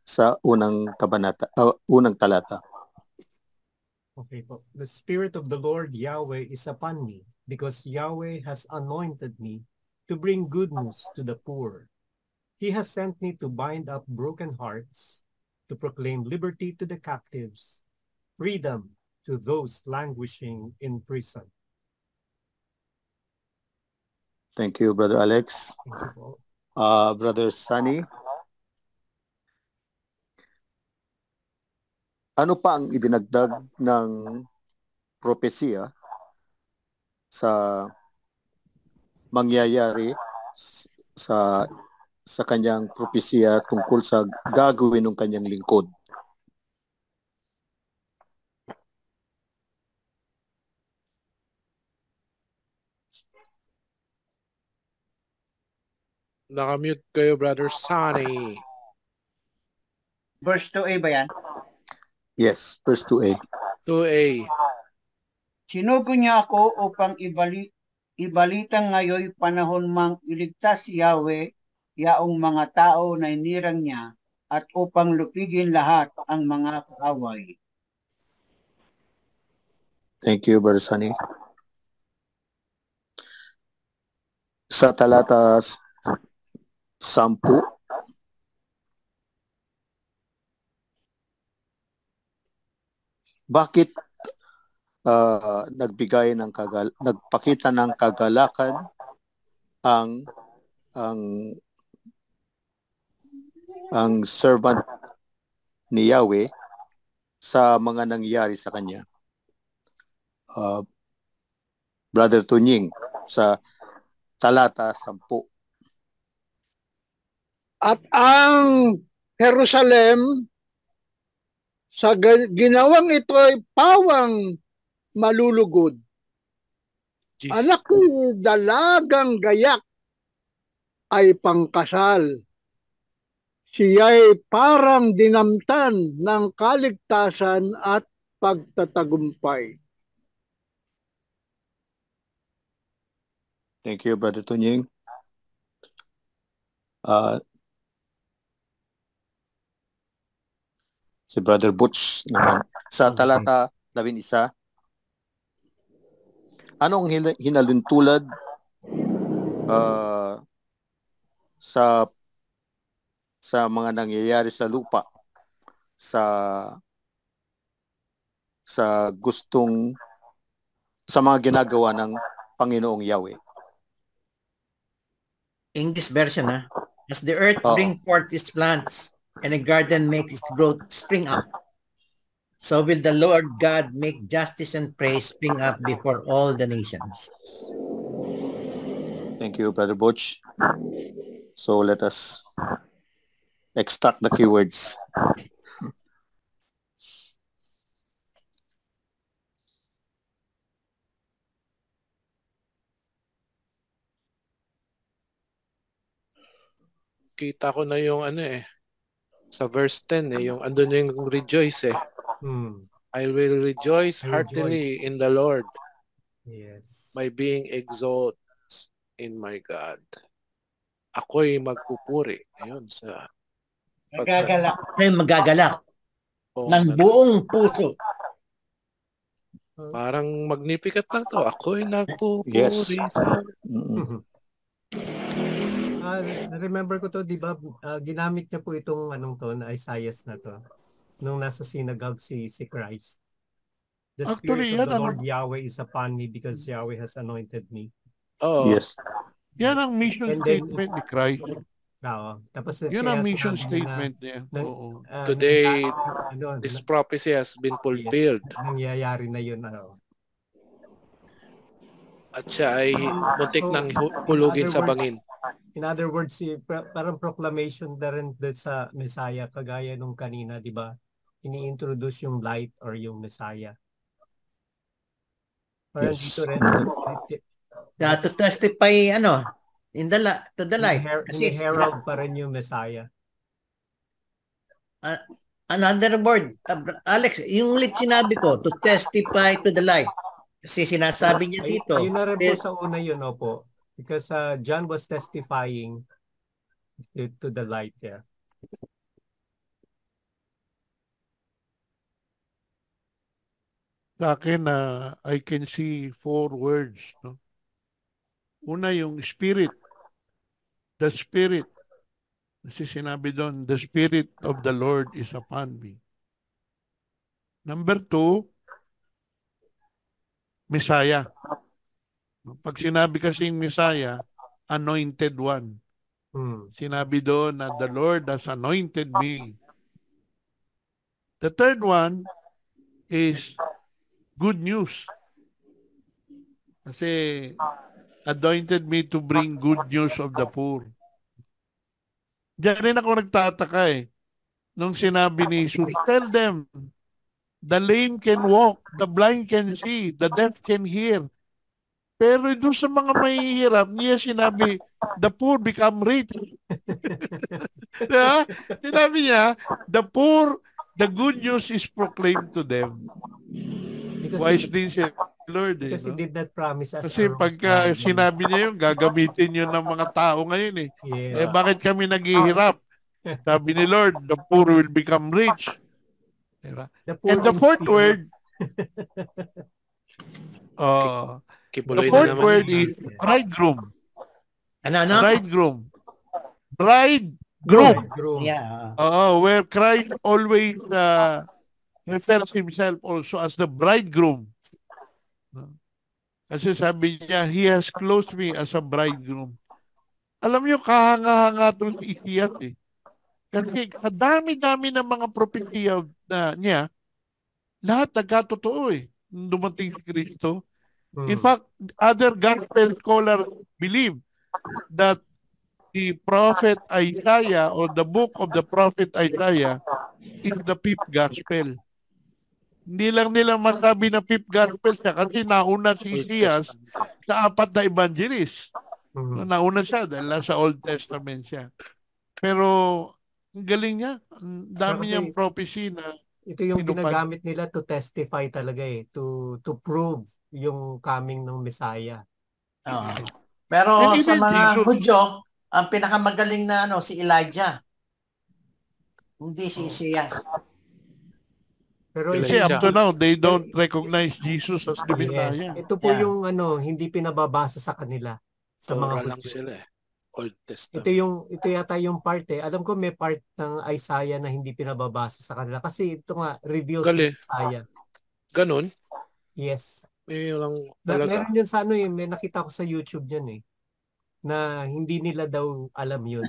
sa unang talata. Okay po. The Spirit of the Lord Yahweh is upon me, because Yahweh has anointed me to bring good news to the poor. He has sent me to bind up broken hearts, to proclaim liberty to the captives, freedom to those languishing in prison. Thank you, Brother Alex. Thank you po. Brother Sunny. ano pa ang idinagdag ng propesya sa mangyayari sa kanyang propesya tungkol sa gagawin ng kanyang lingkod? Nakamute kayo, Brother Sonny. Verse 2a ba yan? Yes, verse 2a. 2A. Sinugo niya ako upang ibalitang ngayon panahon mang iligtas si Yahweh yaong mga tao na inirang niya at upang lupigin lahat ang mga kaaway. Thank you, Brother Sunny. Sa talata 10, bakit nagpakita ng kagalakan ang servant ni Yahweh sa mga nangyari sa kanya? Brother Tunying, sa talata 10. At ang Jerusalem sa ginawang ito ay pawang malulugod. Jesus. Anak ni dalagang gayak ay pangkasal. Siya'y parang dinamtan ng kaligtasan at pagtatagumpay. Thank you, Brother Tunying. Si Brother Butch naman. Sa talata 11, anong hinalintulad sa mga nangyayari sa lupa sa mga ginagawa ng Panginoong Yahweh? English version, ha? As the earth bring forth its plants, and a garden makes its growth spring up, so will the Lord God make justice and praise spring up before all the nations. Thank you, Brother Butch. So let us extract the keywords. Kita ko na yung sa verse 10 yung andun yung rejoice I will rejoice heartily in the Lord. Yes. My being exalts in my God. Ako'y magpupuri. Ayun sa Magagalak. Ay magagalak ng buong puso. Parang magnificat lang to. Ako'y nagpupuri Yes. sa... Remember ko to, di ba? Ginamit niya po itong na Isaiah na to. Nung nasa synagogue si Christ. The Actually, Spirit of the yan Lord Yahweh is upon me because Yahweh has anointed me. Oh. Yes. Yan ang mission statement ni Christ. Oo. Tapos Yun ang mission statement niya. Oo. Today, this prophecy has been fulfilled. Nangyayari na yun. At siya ay muntik nang hulugin sa bangin. In other words, parang proclamation na rin sa Messiah, kagaya nung kanina, di ba? Ini-introduce yung light or yung Messiah. Parang Yes. dito rin. To testify, to the light. Kasi Herald pa rin yung Messiah. Another word, Alex, yung ulit sinabi ko, to testify to the light. Kasi sinasabi niya dito. Ayun na rin po sa una yun, opo. Because John was testifying to the light there. Sa akin, I can see 4 words. No? Una, yung Spirit. The Spirit. Kasi sinabi doon, the Spirit of the Lord is upon me. Number 2, Messiah. Pag sinabi kasing Messiah, anointed one. Sinabi doon na the Lord has anointed me. The third one is good news. Kasi anointed me to bring good news of the poor. Diyan rin ako nagtataka eh. Nung sinabi ni Jesus, tell them, the lame can walk, the blind can see, the deaf can hear. Pero doon sa mga mahihirap, niya sinabi, the poor become rich. Diba? Sinabi niya, the poor, the good news is proclaimed to them. Wise din si Lord. Because He did not promise us. Kasi pagka sinabi niya yun, gagamitin yun ng mga tao ngayon eh. Yes. Eh bakit kami naghihirap? Sabi ni Lord, the poor will become rich. Diba? And the fourth word, the fourth word is bridegroom. Ano? Bridegroom. Bridegroom. Yeah. Where Christ always refers himself also as the bridegroom. Kasi sabi niya, He has clothed me as a bridegroom. Alam niyo, kahanga-hanga ito si Isaias eh. Kasi kadami-dami ng mga propesya niya, lahat nagkatotoo eh. Nung dumating si Kristo. In fact, other gospel scholars believe that the prophet Isaiah or the book of the prophet Isaiah is the fifth gospel. Hindi lang nila masabi na fifth gospel siya kasi nauna si Isaias sa 4 na evangelist. Nauna siya dahil sa Old Testament siya. Pero ang galing niya. Ang dami niyang prophecy na ito yung ginagamit nila to testify talaga eh. To prove yung coming ng Messiah. Pero sa mga Hudyo, ang pinakamagaling na si Elijah. Hindi si Isaias. Pero kasi up to now, they don't recognize Jesus as the Messiah. Ito po yung hindi pinababasa sa kanila. Sa mga lang sila eh. Old Testament. Ito yata yung part eh. Alam ko may part ng Isaiah na hindi pinababasa sa kanila. Kasi ito nga, reveals ng Isaiah. Ganon? Yes. Meron yun sa may nakita ko sa YouTube dyan eh. Na hindi nila daw alam yun.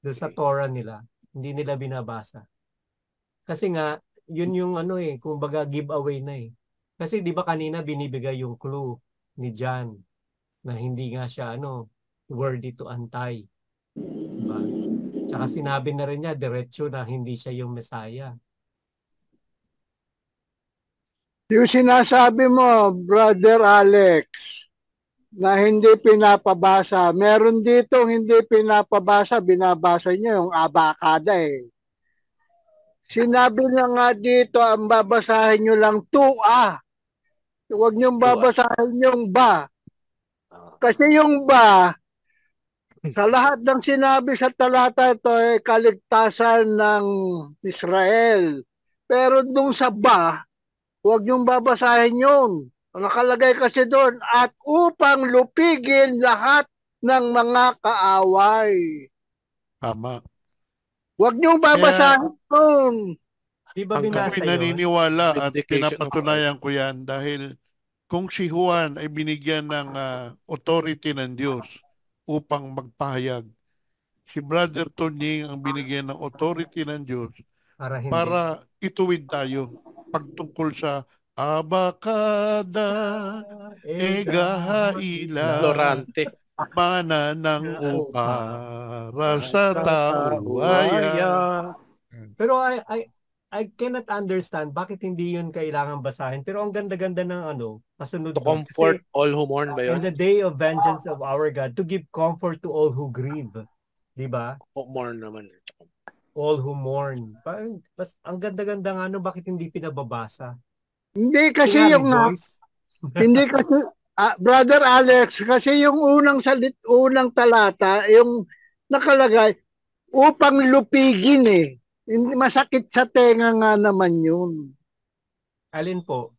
Doon sa Torah nila. Hindi nila binabasa. Kasi nga, yun yung kumbaga giveaway na eh. Kasi di ba kanina binibigay yung clue ni John na hindi nga siya worthy to untie. Diba? Tsaka sinabi na rin niya diretso na hindi siya yung Messiah. Yung sinasabi mo, Brother Alex, na hindi pinapabasa. Meron dito hindi pinapabasa, binabasa niyo yung abakada eh. Sinabi na nga dito, ang babasahin nyo lang 2A. Huwag nyo babasahin yung ba. Kasi yung ba, sa lahat ng sinabi sa talata ito ay kaligtasan ng Israel. Pero dun sa ba, huwag nyo babasahin yun. Nakalagay kasi doon, at upang lupigin lahat ng mga kaaway. Tama. Huwag niyong babasahin doon. Di ba binasa yun? Naniniwala at pinapatunayan ko yan dahil kung si Juan ay binigyan ng authority ng Diyos upang magpahayag, si Brother Tonying ang binigyan ng authority ng Diyos para ituwid tayo pagtungkol sa abakada, egahaila, Lorante. Mana ng para sa tauhaya. Pero I cannot understand bakit hindi yun kailangan basahin. Pero ang ganda-ganda ng kasunod. To comfort all who mourn ba yun? In the day of vengeance of our God, to give comfort to all who grieve. Diba? Mourn naman. All who mourn. Ang ganda-ganda nga bakit hindi pinababasa? Hindi kasi yung hindi kasi Brother Alex, kasi yung unang talata, yung nakalagay, upang lupigin eh. Masakit sa tenga nga naman yun. Alin po?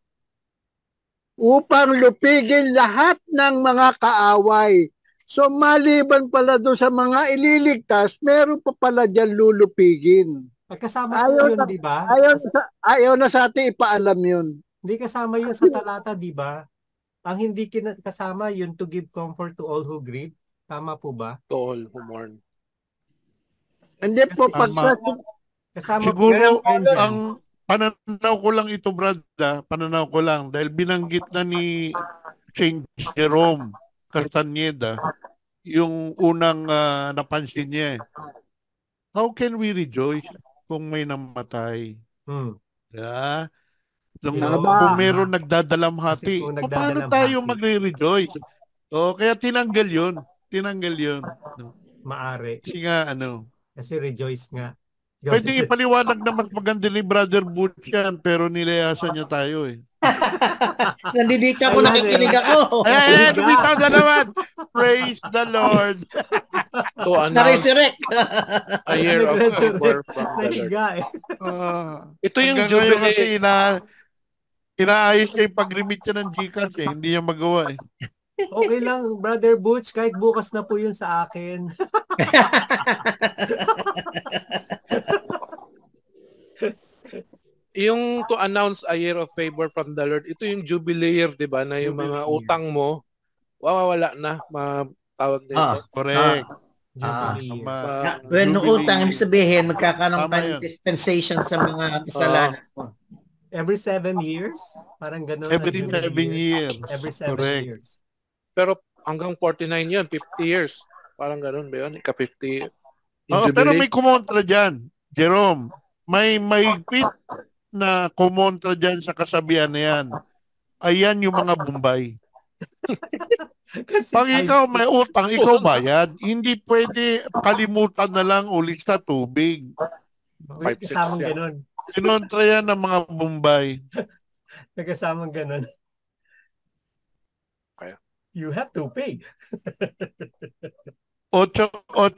Upang lupigin lahat ng mga kaaway. So maliban pala doon sa mga ililigtas, meron pa pala dyan lulupigin. Kasama yun, di ba? Ayaw na sa atin ipaalam yun. Hindi kasama yun sa talata, di ba? Ang hindi kasama yun to give comfort to all who grieve. Tama po ba? To all who mourn. Hindi po. Kasama Siguro, po yan dyan. ang pananaw ko lang ito, brada, pananaw ko lang, dahil binanggit na ni Saint Jerome Castaneda, yung unang napansin niya. How can we rejoice kung may namatay? Yeah. Kung meron nagdadalamhati, Kasi kung paano nagdadalamhati. tayo magre-rejoice? Kaya tinanggal yun. Maari. Kasi nga, Kasi rejoice nga. pwede ipaliwanag na mas maganda ni Brother Butch yan, pero nilayasan niya tayo eh. Nandito ako, Ayan, nakikinig ako. Lumitaw na naman! Praise the Lord! To announce Na-resurrect. a year of favor from the Lord. Nahiga eh. Ito yung Hanggang ngayon kasi jubilee. inaayos niya yung pag-remit niya ng Gcash eh. Hindi niya magawa eh. Okay lang, Brother Butch, kahit bukas na po yun sa akin. Yung to announce a year of favor from the Lord, ito yung jubilee year, di ba? Na yung mga Jubilee year. utang mo, wawala na, tawag nito. Correct. Jubilee year. When Jubilee. utang, ibig sabihin, magkakaroon Tama ka ng yan. dispensation sa mga kasalanan mo. Every 7 years? Parang ganun. Every ang 7 years. Every 7 Correct. years. Pero hanggang 49 yun, 50 years. Parang ganun ba yun? Ika-50. Pero may kumontra dyan. Jerome, may mahigpit na kumontra dyan sa kasabihan na yan. Ayan yung mga Bombay. Kasi Pag ikaw may utang, ikaw bayad. Hindi pwede kalimutan na lang ulit sa tubig. may 5, 6 kasamang yan. ganun. Kinontra yan ng mga Bombay. Nagkasamang ganun. Kaya. You have to pay. 8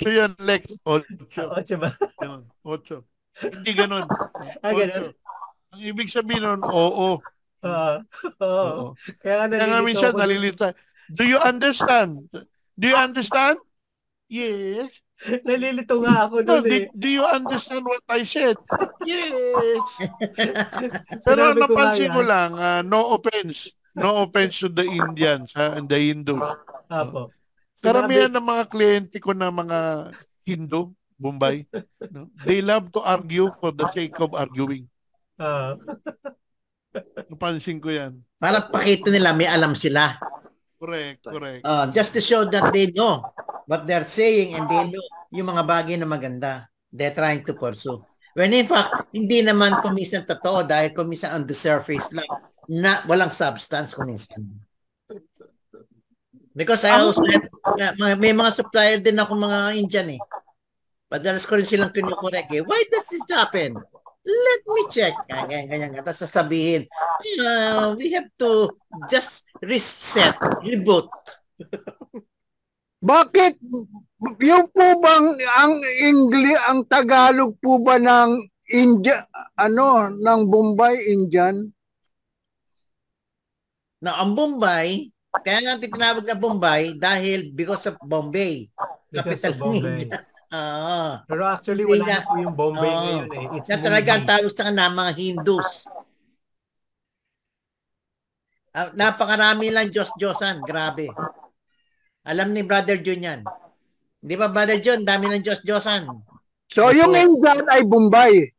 yan, Lex. 8. Ocho ba? 8. Hindi ganun. Ganun. Ang ibig sabihin nun, oo. Oo. Kaya Kaya nga minsan nalilita. Do you understand? Do you understand? Yes. Nalilito nga ako No, doon eh. do you understand what I said? Yes. Pero Sinabi ko nga napansin yan. ko lang, no offense. No offense to the Indians and the Hindus. Apo. Karamihan ng mga kliyente ko na mga Hindu, Bombay, no? They love to argue for the sake of arguing. Napansin ko yan. Para pakita nila, may alam sila. Correct. Just to show that they know what they're saying and they know yung mga bagay na maganda. They're trying to pursue. When in fact, hindi naman kuminsan totoo dahil kuminsan on the surface lang na walang substance kuminsan. Because I also have, may mga supplier din ako mga Indian eh. Padalas ko rin silang kinukorek eh. Why does this happen? Let me check. Ganyan. Tapos sasabihin, we have to just reset, reboot. Bakit yung po bang ang Tagalog po ba ng India ng Bombay Indian? Na ang Bombay, kaya nga tinawag na Bombay dahil because of Bombay. Because Capital of Bombay. India. Pero actually wala na po yung Bombay ngayon eh. It's na talaga ang Mumbai. tawag sa kanila mga Hindus. Napakarami lang Diyos-Diyosan. Grabe. Alam ni Brother John yan. Di ba Brother John? Dami ng Diyos-Diyosan. So yung Indian ay Bombay.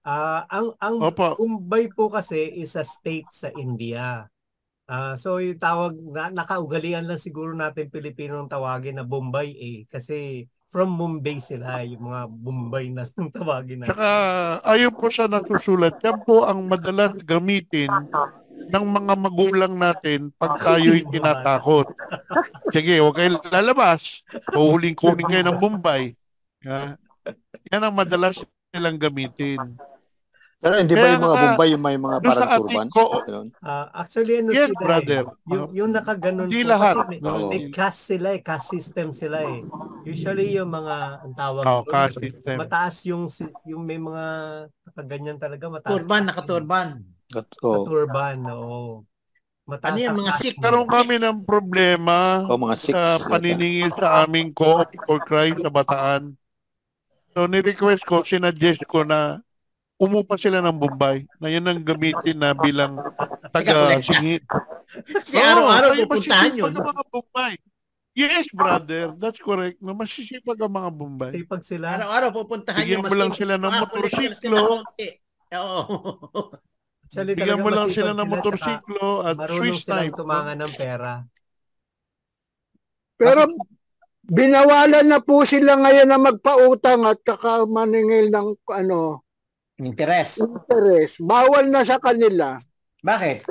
Ang Opo. Mumbai po kasi is a state sa India. So yung tawag, nakaugalian lang siguro natin Pilipino ng tawagin na Bombay eh. Kasi from Mumbai sila, yung mga Bombay na tawagin na. Saka ayon po sa nasusulat, yan po ang madalas gamitin ng mga magulang natin pag kayo'y tinatakot. Sige, huwag kayo lalabas. Kuhuling-kuning kayo ng Bombay. Yan ang madalas nilang gamitin. Pero hindi ba yung mga Bombay yung may mga doon parang sa ating turban? Actually, Yes, sila brother. Yung nakaganon Hindi po, lahat. kasi may caste sila eh, caste system sila eh. Usually yung mga, ang tawag doon, caste system. mataas yung may mga nakaganyan talaga, mataas. Turban, nakaturban. Turban, oo. Mataas Ano yung ang mga caste Sikh? mo. Karoon kami ng problema Mga sa paniningil sa aming co-op for Christ sa Bataan. So, ni-request ko, sinadjust ko na umupa sila ng Bombay na yun ang gamitin na bilang taga-singit. Kasi araw-araw pupuntahan yun. yun. Mga Bombay. Yes, brother. That's correct. No, masisipag ang mga Bombay. Sipag sila. Araw-araw pupuntahan Bigyan yung mo lang sila ng motorsiklo. Oo. Actually, Bigyan talaga mo lang masipag sila ng tsaka motorsiklo at marunong Swiss silang type. tumangan ng pera. Pero binawalan na po sila ngayon na magpautang at saka maningil ng Interes. interest. Bawal na sa kanila. Bakit?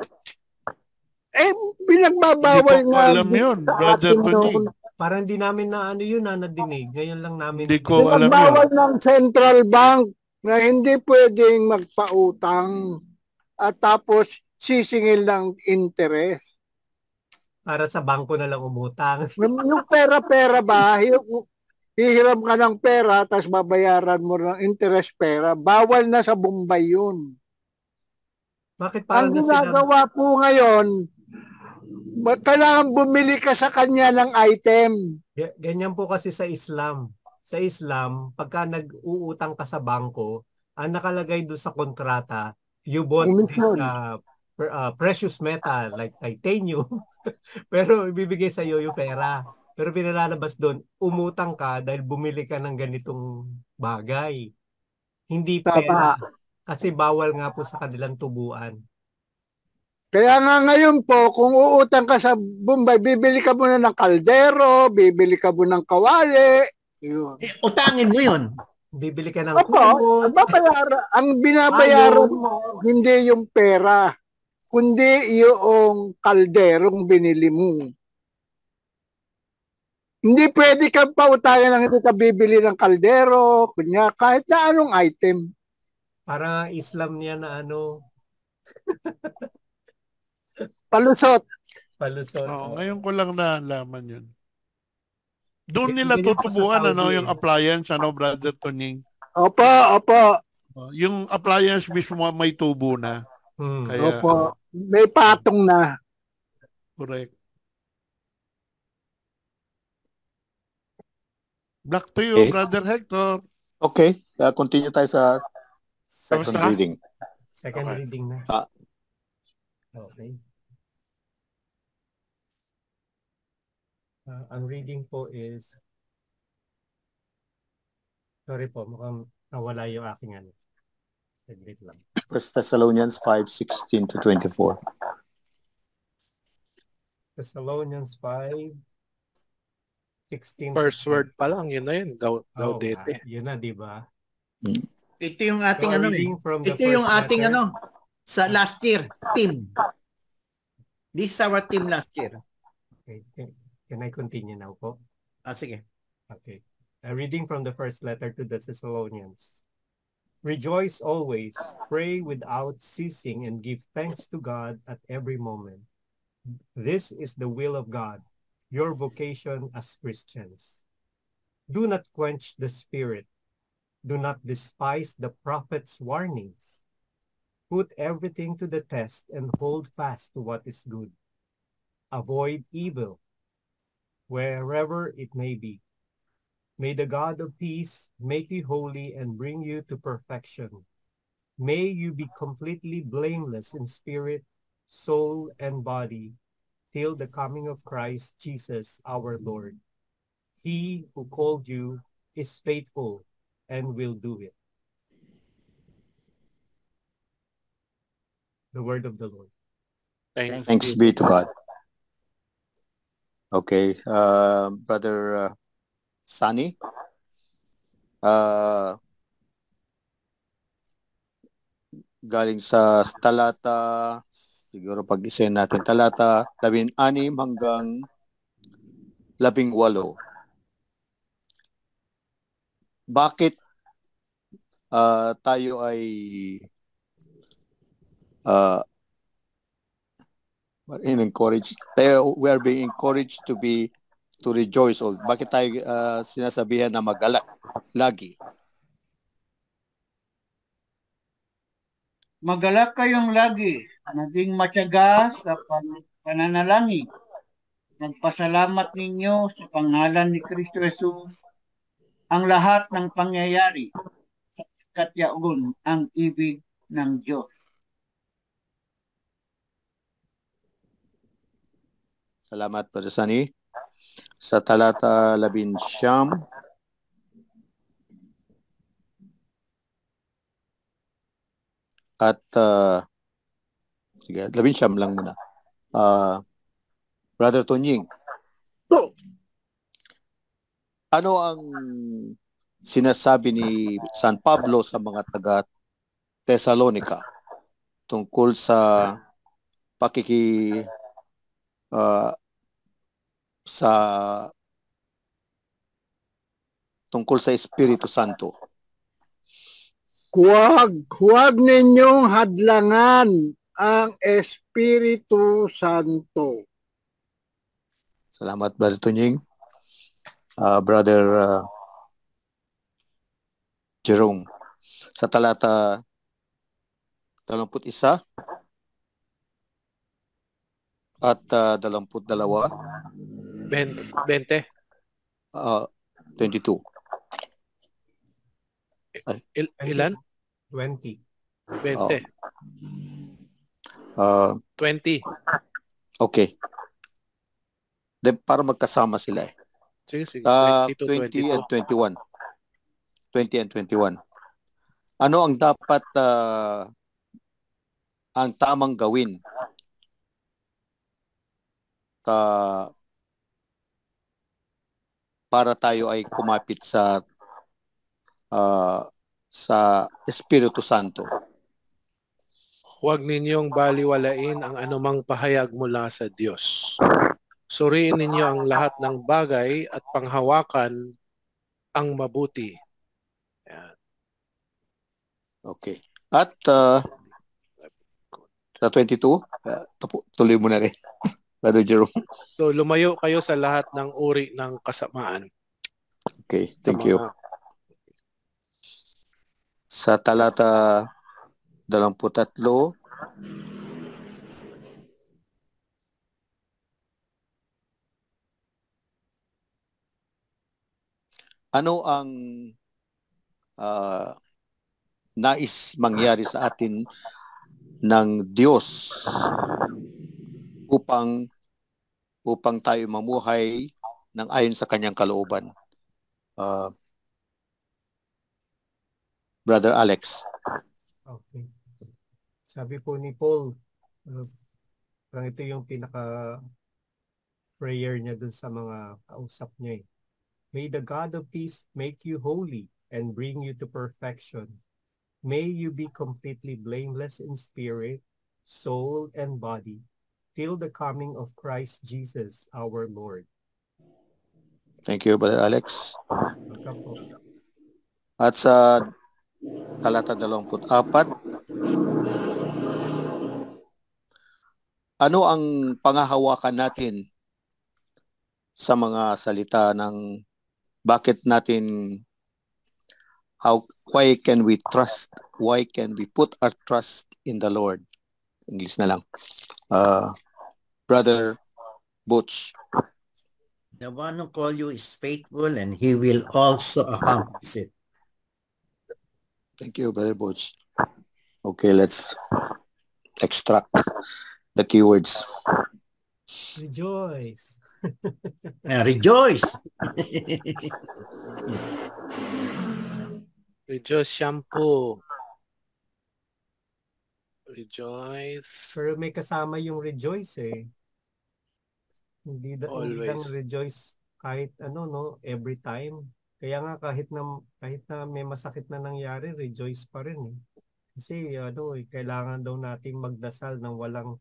Pinagbabawal Hindi ko nga alam yun, sa Brother atin Tony. noon. Parang di namin na nadinig. Ngayon lang namin. Hindi ko alam yun. Pinagbawal ng Central Bank na hindi pwedeng magpautang at tapos sisingil ng interest. Para sa bangko na lang umutang. Yung pera-pera ba, hihiram ka ng pera tapos babayaran mo ng interest pera, bawal na sa Bombay yun. Bakit Ang parang ginagawa po ngayon, kailangan bumili ka sa kanya ng item. Ganyan po kasi sa Islam. Sa Islam, pagka nag-uutang ka sa bangko, ang nakalagay doon sa kontrata, you bought this precious metal like titanium, pero ibibigay sa iyo yung pera. Pero pinalalabas doon, umutang ka dahil bumili ka ng ganitong bagay. Hindi pera. Kasi bawal nga po sa kanilang tubuan. Kaya nga ngayon po, kung uutang ka sa Bombay, bibili ka muna ng kaldero, bibili ka muna ng kawali. Yun. Utangin mo yun. Bibili ka ng Opo, kumot. ang binabayaran mo, hindi yung pera, kundi yung kalderong binili mo. Hindi pwede kang pautayan ng hindi ka bibili ng kaldero, kunya, kahit na anong item. Para Islam niya na Palusot. palusot. Ngayon ko lang nalaman yun. Doon nila Ganyan po sa tutubuan Saudi, yung appliance, Brother Toning. Opo. Yung appliance mismo may tubo na. Kaya, Opo. May patong na. Correct. Back to you, Okay. Brother Hector. Okay, continue tayo sa second na? reading. Second Okay. reading na. Ah. Okay. Ang reading po is, sorry po, mukhang nawala yung aking saglit lang. 1 Thessalonians 5:16 to 24. Thessalonians 5:16. First word pa lang, yun na yun. Gaudete. Yun na, di ba? Ito yung ating Reading from the Ito yung first ating letter. sa last year, team. This is our team last year. Okay. Can I continue now po? Sige. Okay. Reading from the first letter to the Thessalonians. Rejoice always, pray without ceasing, and give thanks to God at every moment. This is the will of God, your vocation as Christians. Do not quench the spirit. Do not despise the prophet's warnings. Put everything to the test and hold fast to what is good. Avoid evil, wherever it may be. May the God of peace make you holy and bring you to perfection. May you be completely blameless in spirit, soul, and body till the coming of Christ Jesus our Lord. He who called you is faithful and will do it. The word of the Lord. Thanks be to God. Okay, Brother Sunny. Galing sa talata, siguro pag-isayin natin, talata 16 hanggang 18. Bakit tayo ay encouraged? We are being encouraged to rejoice. Bakit tayo sinasabihan na mag-alak lagi? Magalak kayong lagi, naging matyaga sa pananalangin. Nagpasalamat ninyo sa pangalan ni Kristo Jesus ang lahat ng pangyayari sa katyaon ang ibig ng Diyos. Salamat, Brother Sunny. sa talata 11 at sige, 11 lang muna. Brother Tonying, ano ang sinasabi ni San Pablo sa mga taga Thessalonica tungkol sa tungkol sa Espiritu Santo? Huwag ninyong hadlangan ang Espiritu Santo. Salamat, Brother Tunying. Brother Jerome, sa talata 21 at 22. 22. Ilan? 20. 20. 20. Okay. Para magkasama sila eh. Sige. 20 and 21. 20 and 21. Ano ang dapat ang tamang gawin para tayo ay kumapit sa Espiritu Santo? Huwag ninyong baliwalain ang anumang pahayag mula sa Diyos. Suriin ninyo ang lahat ng bagay at panghawakan ang mabuti. Yan. Okay. At sa 22, tuloy mo na rin. Brother Jerome. So lumayo kayo sa lahat ng uri ng kasamaan. Okay, thank you. Sa talata 23, ano ang nais mangyari sa atin ng Diyos upang tayo mamuhay ng ayon sa kanyang kalooban? Brother Alex. Okay. Sabi po ni Paul, parang ito yung pinaka-prayer niya dun sa mga kausap niya. May the God of peace make you holy and bring you to perfection. May you be completely blameless in spirit, soul, and body, till the coming of Christ Jesus our Lord. Thank you, Brother Alex. Welcome po. At sa talata 24, ano ang panghahawakan natin sa mga salita ng bakit natin, why can we put our trust in the Lord? English na lang. Brother Butch. The one who called you is faithful and he will also accomplish it. Thank you, Brother Butch. Okay, let's extract the keywords. Rejoice. Rejoice. Rejoice shampoo. Rejoice. Pero may kasama yung rejoice eh. Hindi lang rejoice kahit every time. Kaya nga kahit na may masakit na nangyari, rejoice pa rin eh. Kasi kailangan daw nating magdasal ng walang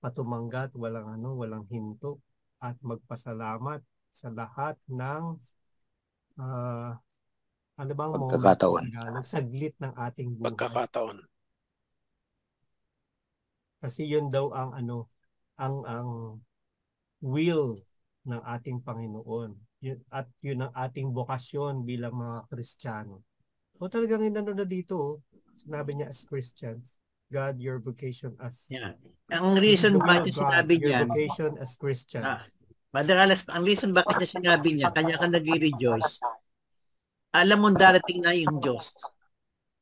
patumanggat, walang hinto, at magpasalamat sa lahat ng pagkakataon. Nagsaglit ng ating buhay. Pagkakataon. Kasi yun daw ang will ng ating Panginoon. At yun ang ating bokasyon bilang mga Kristiyano. O talagang inano na dito, sinabi niya as Christians, God, your vocation as... Yeah. Ang reason bakit sinabi niya... Your vocation as Christians. Mother Alice, ang reason bakit niya sinabi niya, kanya ka nag-rejoice, alam mo darating na yung Diyos.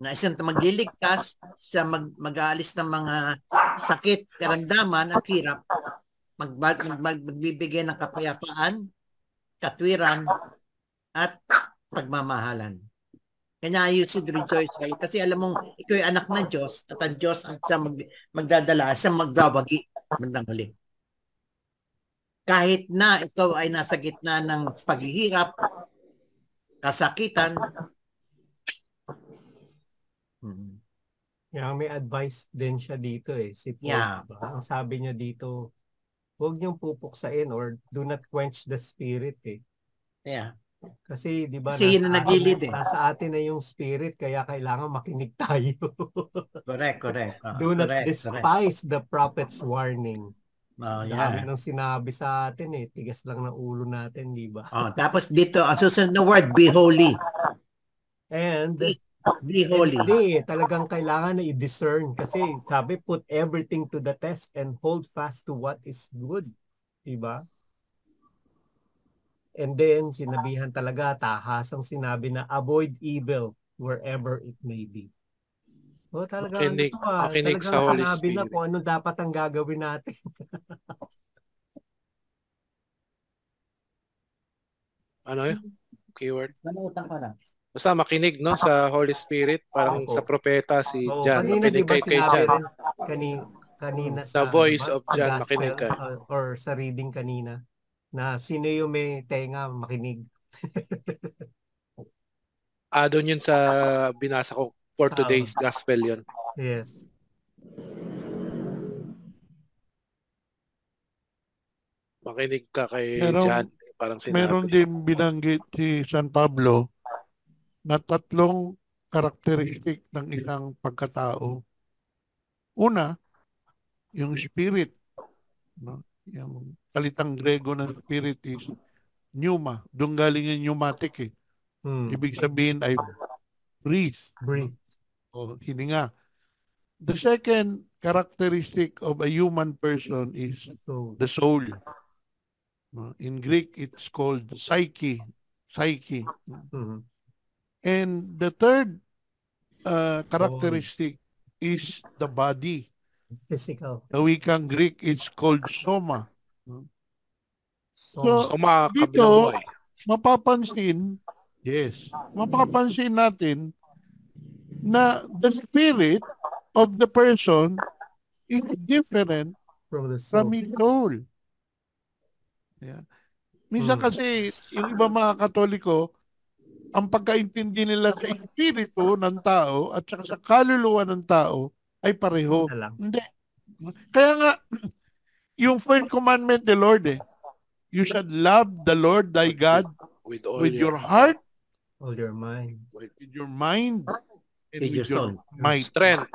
Na isang magliligtas, siya mag-aalis ng mga sakit, karamdaman at hirap, magbibigay ng kapayapaan, katwiran, at pagmamahalan. Kanya you should rejoice kayo. Kasi alam mong ikaw ay anak ng Diyos at ang Diyos ang siya magdadala, siya magbabagi bandang huli. Kahit na ikaw ay nasa gitna ng paghihirap, kasakitan, Yeah, may advice din siya dito si Paul. Yeah. Diba? Ang sabi niya dito, huwag niyong pupuksain or do not quench the spirit yeah. Kasi di ba Kasi yun ang nagilid nasa atin na yung spirit kaya kailangan makinig tayo. Correct. Do not Correct. despise the prophet's warning. Yeah. Dami nang sinabi sa atin tigas lang ng ulo natin, di ba? Tapos dito, ang susunod na word, be holy. And be holy. Hindi, talagang kailangan na i-discern kasi sabi, put everything to the test and hold fast to what is good. Diba? And then, sinabihan talaga, tahasang sinabi na avoid evil wherever it may be. O talaga, makinig talagang sa Holy sinabi na Spirit. kung ano dapat ang gagawin natin. Ano yun? Keyword? Namuutang ka na. Basta makinig sa Holy Spirit, parang Opo. sa propeta si John. Kanina Makinig diba kay sinabi John. rin kanina The voice of sa John, gospel, makinig ka. or sa reading kanina na sino yung may tenga makinig. Doon yun sa binasa ko for today's gospel yun. Yes. Makinig ka kay Meron- John. Parang Meron sinabi. din binanggit si San Pablo na 3 karakteristik ng isang pagkatao. Una, yung spirit. No? Yung salitang Grego ng spirit is pneuma. Doon galing yung pneumatic Ibig sabihin ay breathe. O hininga. The second characteristic of a human person is the soul. No? In Greek, it's called psyche. Psyche. And the third characteristic is the body. Physical. The wikang Greek, it's called soma. So, Kabilang dito, buhay. mapapansin natin na the spirit of the person is different From the from soul. his soul. Yeah. Minsan kasi, yung iba mga Katoliko, ang pagkaintindi nila sa espiritu ng tao at saka sa kaluluwa ng tao ay pareho. Isa lang. Hindi. Kaya nga, yung first commandment the Lord you should love the Lord thy God With all with your heart, All your mind. with your mind, and With your soul. might. Strength.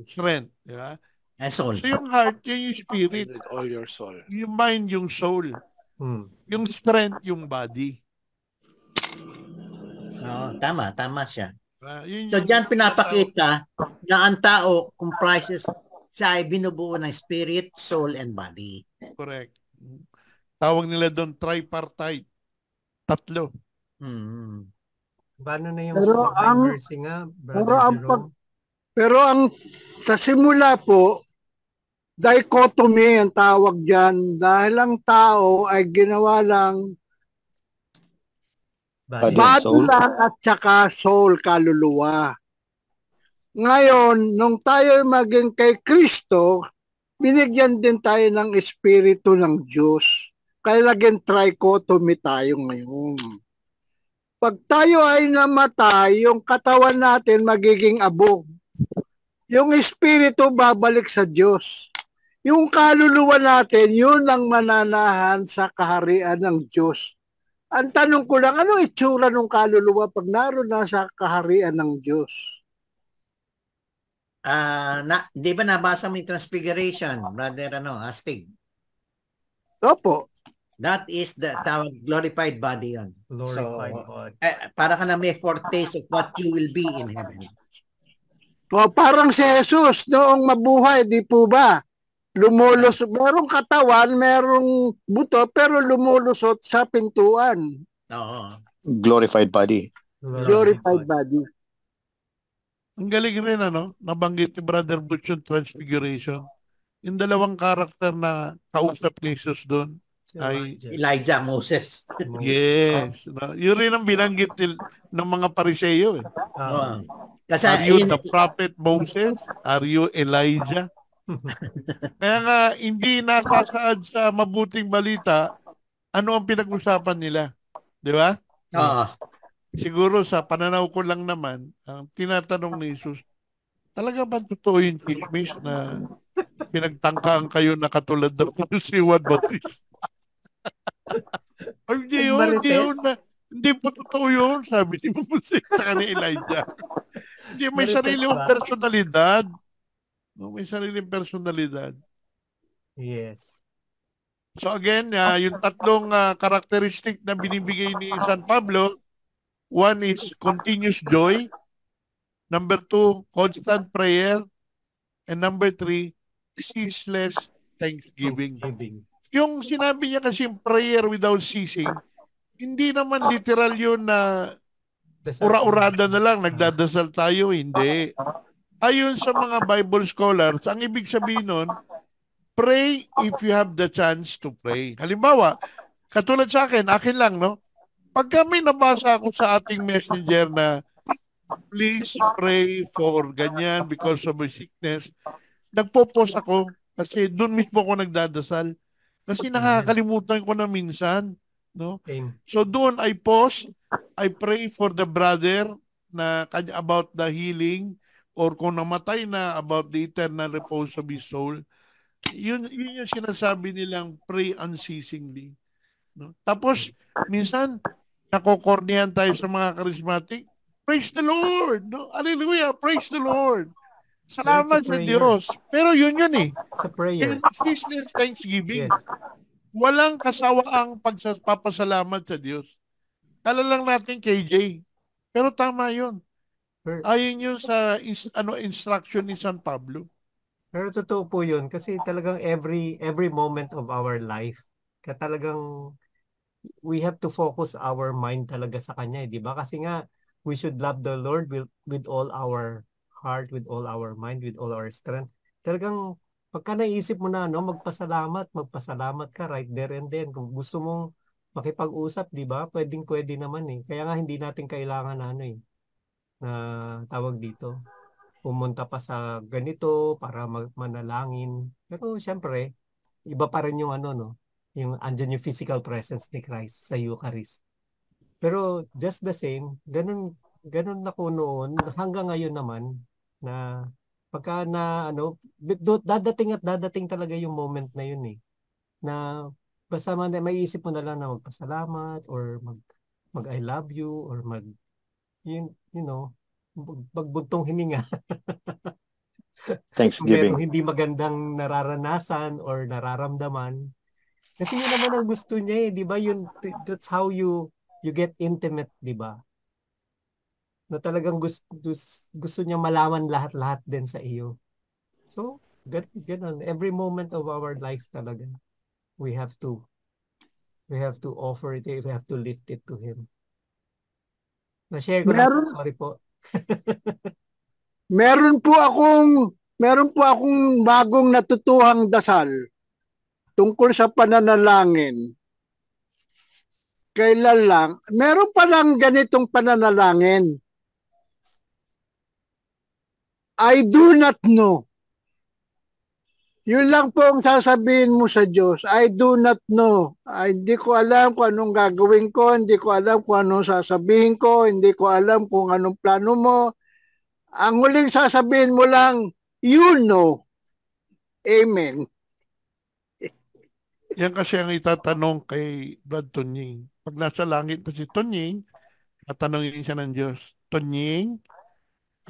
Strength. Diba? And soul. So yung heart, yun yung spirit. With all your soul. Yung mind, yung soul. Yung strength, yung body. Tama siya. Yun So yung- diyan pinapakita na ang tao comprises, siya ay binubuo ng spirit, soul, and body. Correct. Tawag nila doon tripartite. 3. Paano na yung Pero sa ang- mercy nga, pero Brother ang Jerome? Pero sa simula po, dichotomy ang tawag dyan dahil ang tao ay ginawa lang Body. body Soul. lang at saka soul, kaluluwa. Ngayon, nung tayo maging kay Kristo, binigyan din tayo ng Espiritu ng Diyos. Kaya naging trichotomy tayo ngayon. Pag tayo ay namatay, yung katawan natin magiging abog. Yung Espiritu babalik sa Diyos. Yung kaluluwa natin, yun ang mananahan sa kaharian ng Diyos. Ang tanong ko lang, ano itsura ng kaluluwa pag naroon na sa kaharian ng Diyos? Di ba nabasa mo yung Transfiguration, Brother Astig? Opo. That is the tawag glorified body yon. Glorified God. Para ka na may foretaste of what you will be in heaven. O, parang si Jesus noong mabuhay, di po ba? Lumulusot, merong katawan, merong buto, pero lumulusot sa pintuan. Oo. Glorified body. Glorified body. Ang galing rin, nabanggit ni Brother Butch yung Transfiguration. Yung 2 karakter na kausap ni Jesus doon, ay Elijah, Moses. yes. No? Yun rin ang binanggit ng mga Pariseyo. Oo. Kasi Are you yun, the prophet Moses? Are you Elijah? Kaya nga, hindi nasasaad sa mabuting balita ano ang pinag-usapan nila. Di ba? oo. Siguro sa pananaw ko lang naman, ang tinatanong ni Jesus, talaga ba totoo yung chismis na pinagtangkaan kayo na katulad ng si Juan Bautista? Ay, hindi po totoo yun, sabi ni Moses sa ni Elijah. Hindi, may Marites sariling ba? personalidad. No, may sariling personalidad. Yes. So again, yung tatlong karakteristik na binibigay ni San Pablo, one is continuous joy, number 2, constant prayer, and number 3, ceaseless thanksgiving. Yung sinabi niya kasi prayer without ceasing, hindi naman literal yun na ura-urada na lang, nagdadasal tayo, hindi. Ayon sa mga Bible scholars, ang ibig sabihin nun, pray if you have the chance to pray. Halimbawa, katulad sa akin lang, no? Pag kami nabasa ako sa ating messenger na please pray for ganyan because of my sickness, nagpo-post ako kasi doon mismo ako nagdadasal. Kasi nakakalimutan ko na minsan, no? So doon I post, I pray for the brother na about the healing or kung namatay na about the eternal repose of his soul. Yun yung sinasabi nilang pray unceasingly. No? Tapos, minsan, nakokornihan tayo sa mga charismatic, praise the Lord! No? Hallelujah! Praise the Lord! Salamat sa Diyos. Pero yun eh. Sa prayer. Ceaseless thanksgiving. Yes. Walang kasawaang pagpapasalamat sa Diyos. Kala lang natin KJ. Pero tama yun. Ayon yun sa instruction ni San Pablo. Pero totoo po yun kasi talagang every moment of our life, talagang we have to focus our mind talaga sa Kanya, di ba? Kasi nga, we should love the Lord with all our heart, with all our mind, with all our strength. Talagang pagka naisip mo na, no, magpasalamat ka right there and then. Kung gusto mong makipag-usap, di ba? Pwede naman eh. Kaya nga hindi natin kailangan na tawag dito, pumunta pa sa ganito para manalangin. Pero siyempre, iba pa rin yung yung andyan yung physical presence ni Christ sa Eucharist. Pero just the same, ganun ako noon hanggang ngayon naman na pagka dadating talaga yung moment na yun eh. Na basta maiisip mo na lang na magpasalamat or mag I love you or magbugtong hininga. Thanksgiving. Merong hindi magandang nararanasan or nararamdaman. Kasi yun naman ang gusto niya eh, di ba? That's how you get intimate, di ba? Na talagang gusto niya malaman lahat-lahat din sa iyo. So, ganun. Every moment of our life talaga, we have to offer it, we have to lift it to Him. Na-share ko na po, sorry po. Meron po akong bagong natutuhang dasal tungkol sa pananalangin. Kailan lang, meron pa lang ganitong pananalangin. I do not know. Yun lang po ang sasabihin mo sa Diyos. I do not know. Hindi ko alam kung anong gagawin ko. Hindi ko alam kung anong sasabihin ko. Hindi ko alam kung anong plano mo. Ang huling sasabihin mo lang, you know. Amen. Yan kasi ang itatanong kay Brad Tonying. Pag nasa langit na si Tonying, tatanungin siya ng Diyos, Tonying,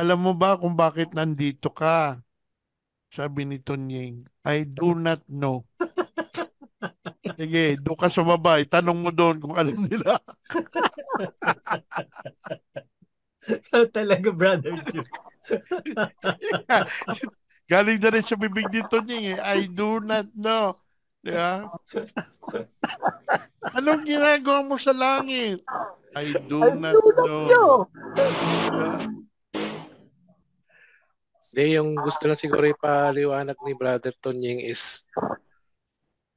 alam mo ba kung bakit nandito ka? Sabi ni Tonying, I do not know. Sige, doon ka sa baba, tanong mo doon kung alam nila. Talaga, brother. Galing na rin sa bibig ni Tonying eh, I do not know. Diba? Anong ginagawa mo sa langit? I do not know. Yung gusto lang siguro ipaliwanag ni Brother Tonying is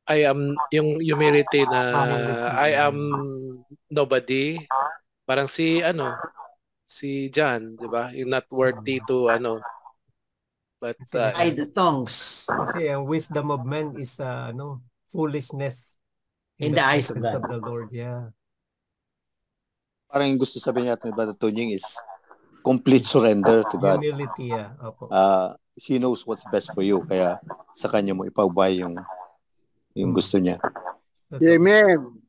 I am, yung humility na I am nobody. Parang si John, di ba? Yung not worthy to but Hide the tongues Kasi ang wisdom of men is foolishness in the eyes of presence God. of the Lord. Yeah. Parang yung gusto sabihin natin ni Brother Tonying is complete surrender to God. Humility, yeah. Opo. He knows what's best for you. Kaya sa kanya mo ipaubay yung gusto niya. Amen.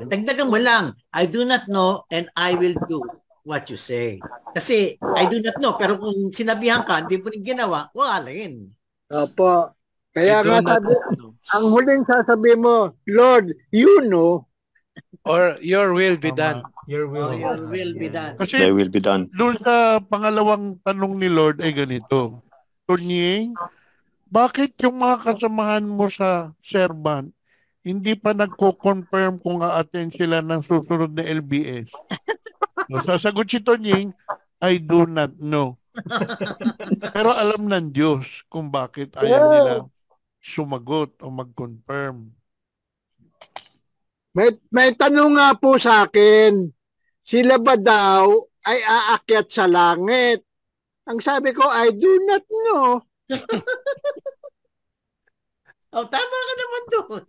Dagdagan mo lang, I do not know and I will do what you say. Kasi I do not know, pero kung sinabihan ka, hindi mo rin ginawa, wala rin. Opo. Kaya I do nga not sabi, know. ang huling sasabihin mo, Lord, you know. Or your will be Tama. done. Your will, Your will be done. Kasi They will be done. doon sa pangalawang tanong ni Lord ay ganito. Tonying, bakit yung mga kasamahan mo sa servant hindi pa nagko-confirm kung a-attend sila ng susunod na LBS? No, sasagot si Tonying, I do not know. Pero alam ng Diyos kung bakit ayaw nila sumagot o mag-confirm. May tanong nga po sa akin, sila ba daw ay aakyat sa langit? Ang sabi ko, I do not know. Tama ka naman doon.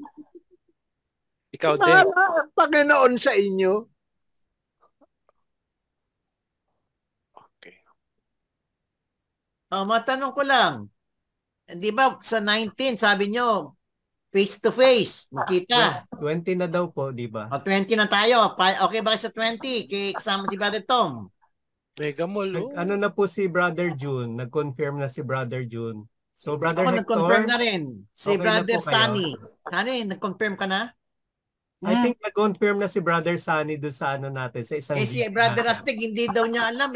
Ikaw din. Bahala ang Panginoon sa inyo. Okay. Matanong ko lang, di ba sa 19, sabi nyo, face to face, makita. 20 na daw po, di ba? 20 na tayo. Okay ba sa 20? Kasama si Brother Tom. Mega Mall. Ano na po si Brother June? Nag-confirm na si Brother June. So, Brother Ako Hector, nag-confirm na rin. Si okay na Brother po kayo? Sunny. Sunny, nag-confirm ka na? I think nag-confirm na si Brother Sunny doon sa natin, sa isang Si visit Brother natin. Astig, hindi daw niya alam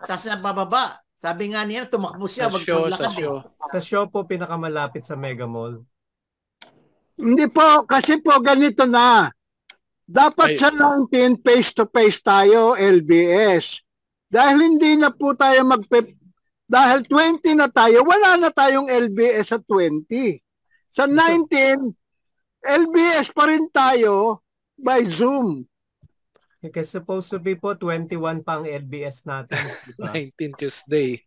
Sasa bababa. Sabi nga niya, tumakbo siya. Sa show, sa Magpaglakad show. Sa show po, pinakamalapit sa Mega Mall. Hindi po, kasi po ganito na. Dapat Ay. sa 19, face-to-face tayo, LBS. Dahil hindi na po tayo dahil 20 na tayo, wala na tayong LBS sa 20. Sa 19, LBS pa rin tayo by Zoom. Kasi supposed to be po 21 pa ang LBS natin. Diba? 19 Tuesday.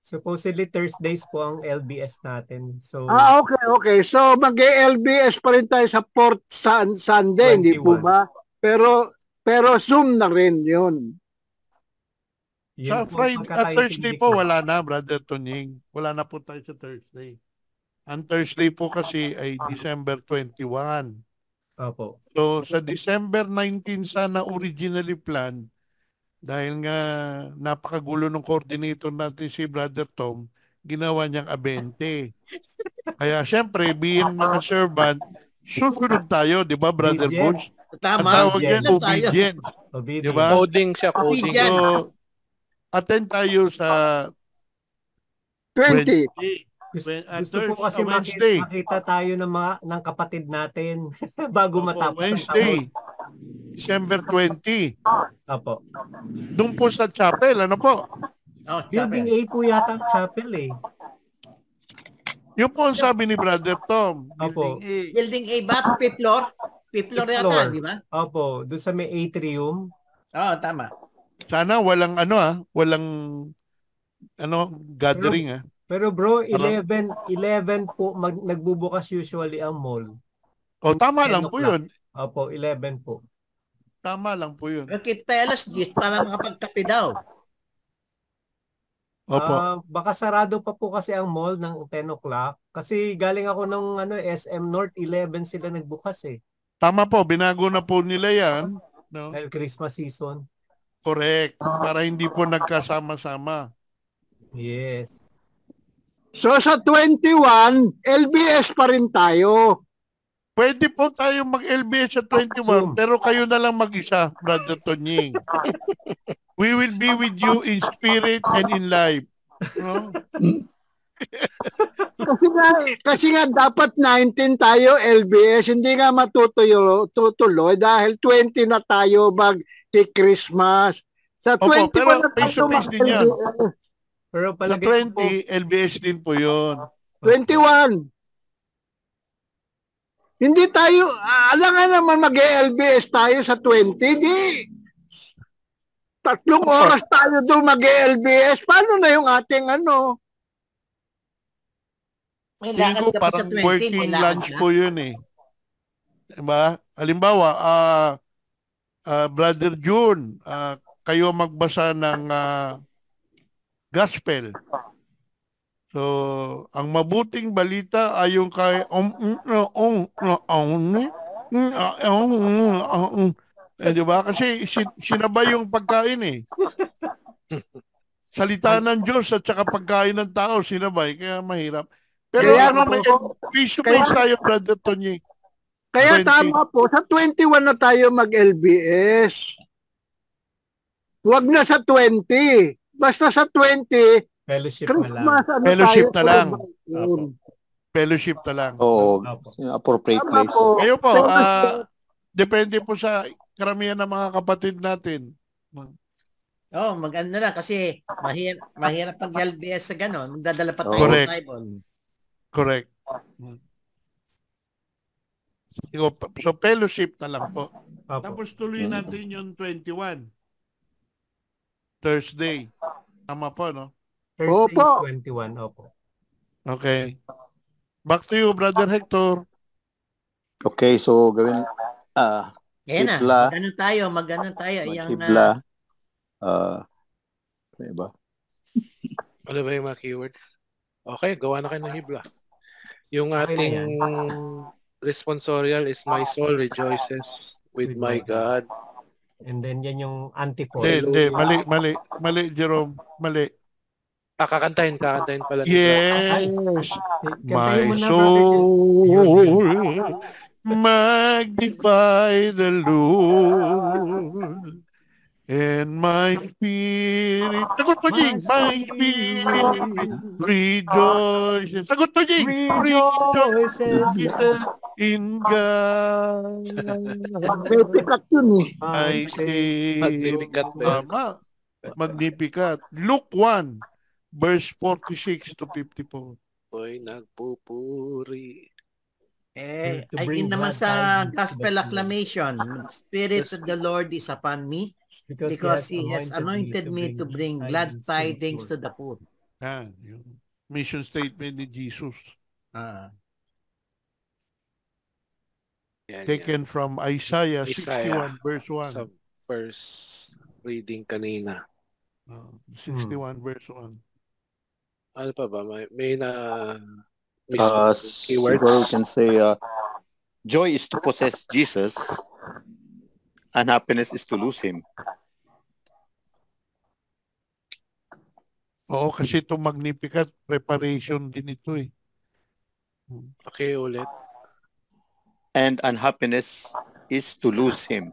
Supposedly Thursdays po ang LBS natin. So, Okay. So mag-LBS pa rin tayo sa Port Sunday, hindi po 21. ba? Pero Zoom na rin yun. yun Sa po ang Friday at Thursday pagkakaintindi po, ko. wala na, Brother Tonying. Wala na po tayo sa Thursday. Ang Thursday po kasi ay December 21. Opo. So, sa December 19 sana originally planned, dahil nga napakagulo ng coordinator natin si Brother Tom, ginawa niyang 20. Kaya syempre, being mga servant, susunod tayo, di ba, Brother Obedient. Butch? Ang Tama. tawag yan, Tayo. obedience. Obedient. Diba? Coding siya, coding. Obedient. So, attend tayo sa 20. Gusto po kasi Wednesday. makita tayo ng kapatid natin bago matapos ang Wednesday, taon. December 20. Opo. Doon po sa chapel, ano po? Building A po yata ang chapel eh. Yun po ang sabi ni Brother Tom. Opo. Building A. Building A ba? Fifth floor? Fifth floor Fifth yata, floor. di ba? Opo. Doon sa may atrium. Tama. Sana walang walang gathering Pero bro, 11 po nagbubukas usually ang mall. O tama 10 lang po o'clock. 'yun. Opo, 11 po. Tama lang po 'yun. Okay, tayo alas 10 para makapagkape daw. Opo. Baka sarado pa po kasi ang mall ng 10 o'clock. Kasi galing ako ng SM North, 11 sila nagbukas eh. Tama po, binago na po nila 'yan, no? Dahil Christmas season. Correct. Para hindi po nagkasama-sama. Yes. So sa 21, LBS pa rin tayo. Pwede po tayo mag-LBS sa 21, Zoom. pero kayo na lang mag-isa, Brother Tonying. We will be with you in spirit and in life. No? Kasi nga dapat 19 tayo LBS, hindi nga matutuloy dahil 20 na tayo Christmas. Sa Opo, 21 pero na tayo face-to-face din yan. Pero Sa palagay ko po, 20, LBS din po yun. 21. Hindi tayo, alam nga naman mag-LBS tayo sa 20, di 3 oras tayo doon mag-LBS. Paano na yung ating ano? May Tingin lakad ko ka pa sa parang 20, may working lakad lunch ka. po yun eh. Diba? Halimbawa, Brother June, kayo magbasa ng gospel. So, ang mabuting balita ay yung kay di ba? Kasi sinabay yung pagkain eh. Salita ng Diyos at saka pagkain ng tao sinabay, kaya mahirap. Pero Kaya ano nga po, face to face tayo, Brother Tony. Kaya 20. tama po, sa 21 na tayo mag-LBS. Huwag na sa 20. Basta sa 20, Fellowship na lang. Christmas, ano Fellowship tayo, na lang. celebration. Fellowship na lang. Oo, Opo. appropriate Tama place. po. Kayo po, Fellowship. depende po sa karamihan ng mga kapatid natin. Oh, maganda na kasi mahirap pag LBS sa ganon. Magdadala pa tayo Correct. ng Bible. Correct. So, fellowship na lang po. Opo. Tapos tuloy natin yung 21. Thursday. Tama po, no? Thursday Opo. is 21. Opo. Okay. Back to you, Brother Hector. Okay, so gawin Yan na, Hibla. mag-ano tayo. Yung, hibla. Ano ba? Ano ba yung mga keywords? Okay, gawa na kayo ng hibla. Yung Okay na ating yan. responsorial is my soul rejoices with my God. And then yan yung antiphon. Hindi, mali, Jerome. Mali. Kakantahin pala. Yes. Kantahin mo My na, soul magnify the Lord. And my spirit, sagot mo, Jing, my spirit rejoices. Sagot mo, Jing, rejoices in God. May pikat yun eh. I say, Magnificat ba? tama, Magnificat. Luke 1, verse 46 to 54. Oy, nagpupuri. To ayun bring naman glad sa tidings to gospel the acclamation. Spirit of the Lord is upon me because He has anointed me to bring glad tidings to the poor. Yan, yung mission statement ni Jesus. Yan, Taken from Isaiah Isaiah. 61 verse 1. Sa first reading kanina. 61 verse 1. Ano pa ba? May na Siguro we keywords. can say joy is to possess Jesus and happiness is to lose Him. Oo, kasi itong Magnificat, preparation din ito eh. Okay, ulit. And unhappiness is to lose Him.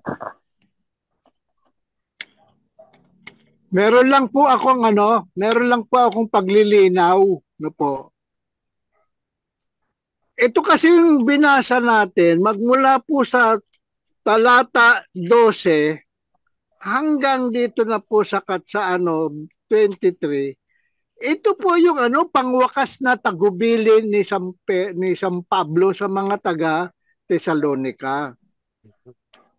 Meron lang po akong paglilinaw no po. Ito kasi yung binasa natin, magmula po sa talata 12 hanggang dito na po sa 23. Ito po yung pangwakas na tagubilin ni San Pablo sa mga taga Thessalonica.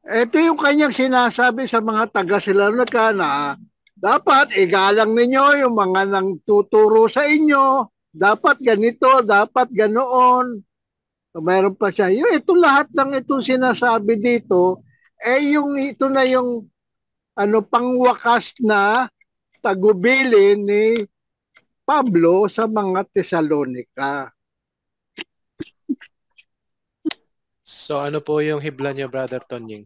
Ito yung kanyang sinasabi sa mga taga Thessalonica na dapat igalang ninyo yung mga nang tuturo sa inyo. Dapat ganito, dapat ganoon. Mayroon pa siya. Ito lahat ng itong sinasabi dito, ito na yung pangwakas na tagubilin ni Pablo sa mga Thessalonica. So ano po yung hibla niya, Brother Tonying?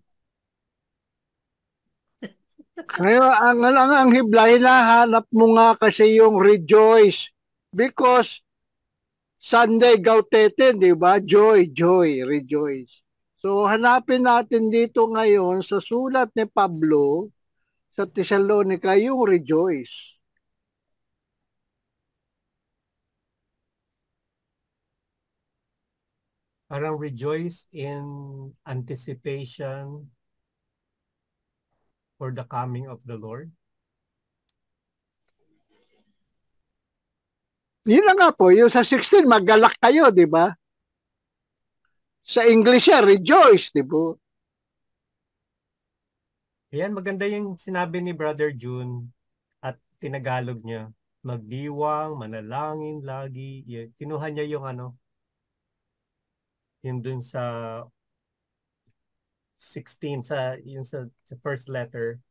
Ngayon, ang hibla, hinahanap mo nga kasi yung rejoice. Because Sunday Gautete, di ba? Joy, rejoice. So hanapin natin dito ngayon sa sulat ni Pablo sa Thessalonica yung rejoice. Parang rejoice in anticipation for the coming of the Lord. Yun na nga po, yung sa 16, maggalak kayo, di ba? Sa English siya, rejoice, di ba? Ayan, maganda yung sinabi ni Brother June at tinagalog niya. Magdiwang, manalangin lagi. Kinuha niya yung yung dun sa 16, yung sa first letter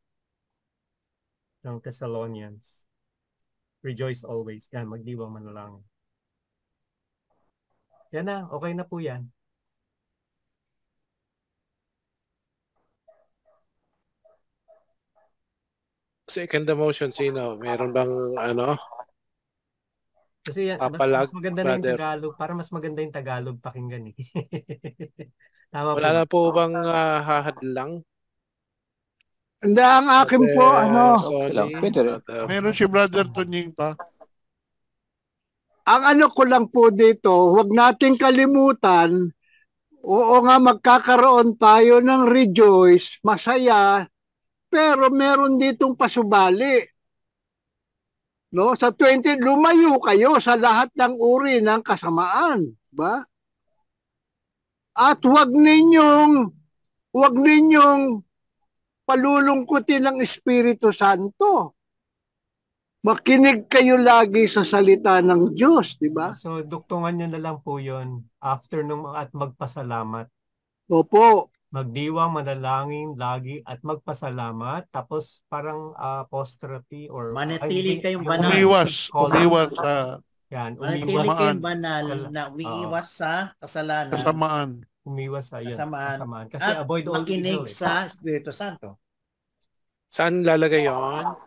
ng Thessalonians. Rejoice always. Yan, magdiwang, manalangin. Yan na, okay na po yan. Second the motion, sino? Meron bang Kasi yan, papalag, mas maganda na yung brother? Tagalog. Para mas maganda yung Tagalog pakinggan eh. Tama Wala po. na po bang hahadlang? Hindi, ang akin po, Okay lang, pwede rin. Meron si Brother Tunying pa. ang ko lang po dito, huwag nating kalimutan, oo nga magkakaroon tayo ng rejoice, masaya, pero meron ditong pasubali. No, sa 20 lumayo kayo sa lahat ng uri ng kasamaan, ba? At huwag ninyong palulungkutin ng Espiritu Santo. Makinig kayo lagi sa salita ng Diyos, di ba? So, duktungan nyo na lang po yun after at magpasalamat. Opo. Magdiwang, manalangin, lagi at magpasalamat. Tapos parang apostrophe or... Manatili kayong banal. Umiwas sa yan, Manatili kayong banal na umiiwas sa kasalanan. kasamaan. Umiwas sa yun. Kasamaan. Kasi At avoid all makinig evil. sa Espiritu Santo. Saan lalagay yon?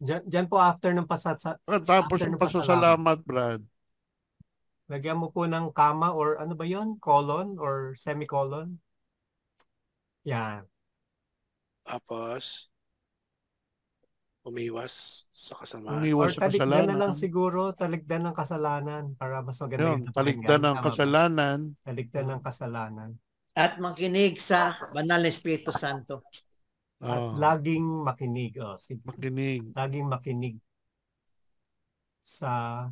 Diyan po after ng Tapos yung pasasalamat, Brad. lagyan mo po ng comma or ano ba yon? Colon or semicolon. Yan. Tapos, umiwas sa kasamaan. Or Umiwas sa talikdan na kasalanan. lang siguro, talikdan ng kasalanan para mas maganda Yun, yung talikdan ng Tama ba? kasalanan. Talikdan ng kasalanan. At makinig sa banal na Espiritu Santo. At Oh, laging makinig. Sige. makinig. Laging makinig sa...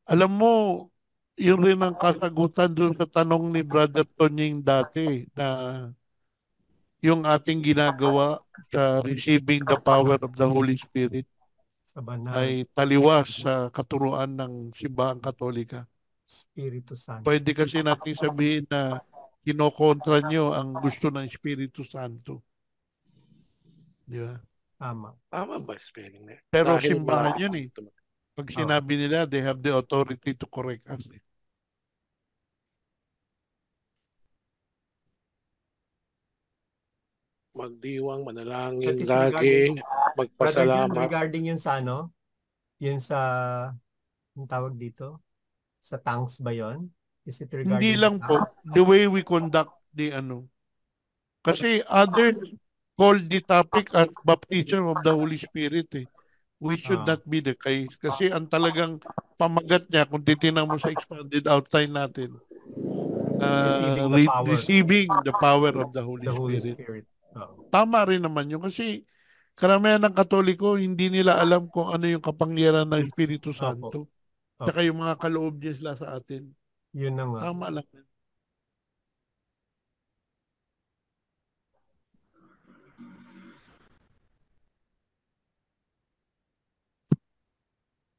Alam mo, yun rin ang kasagutan doon sa tanong ni Brother Tonying dati na yung ating ginagawa sa receiving the power of the Holy Spirit sa banal ay taliwas sa katuruan ng Simbahang Katolika. Espiritu Santo. Pwede kasi natin sabihin na kinokontra nyo ang gusto ng Espiritu Santo. Di ba? Tama. Tama ba spelling na? Pero Dahil simbahan yan eh. Pag sinabi nila, they have the authority to correct us. Eh. Magdiwang, manalangin, That is lagi, Brother Jun, magpasalamat. regarding yun sa yun sa, yung tawag dito? Sa tanks ba yun? Is it regarding... Hindi lang po, the way we conduct the Kasi others call the topic as baptism of the Holy Spirit eh. We should not be the case. Kasi ang talagang pamagat niya, kung titingnan mo sa expanded outline natin, receiving the power of the Holy Spirit. Tama rin naman yun. Kasi karamihan ng Katoliko, hindi nila alam kung ano yung kapangyarihan ng Espiritu Santo. Saka yung mga kaloob niya sila sa atin. Yun na nga. Tama lang.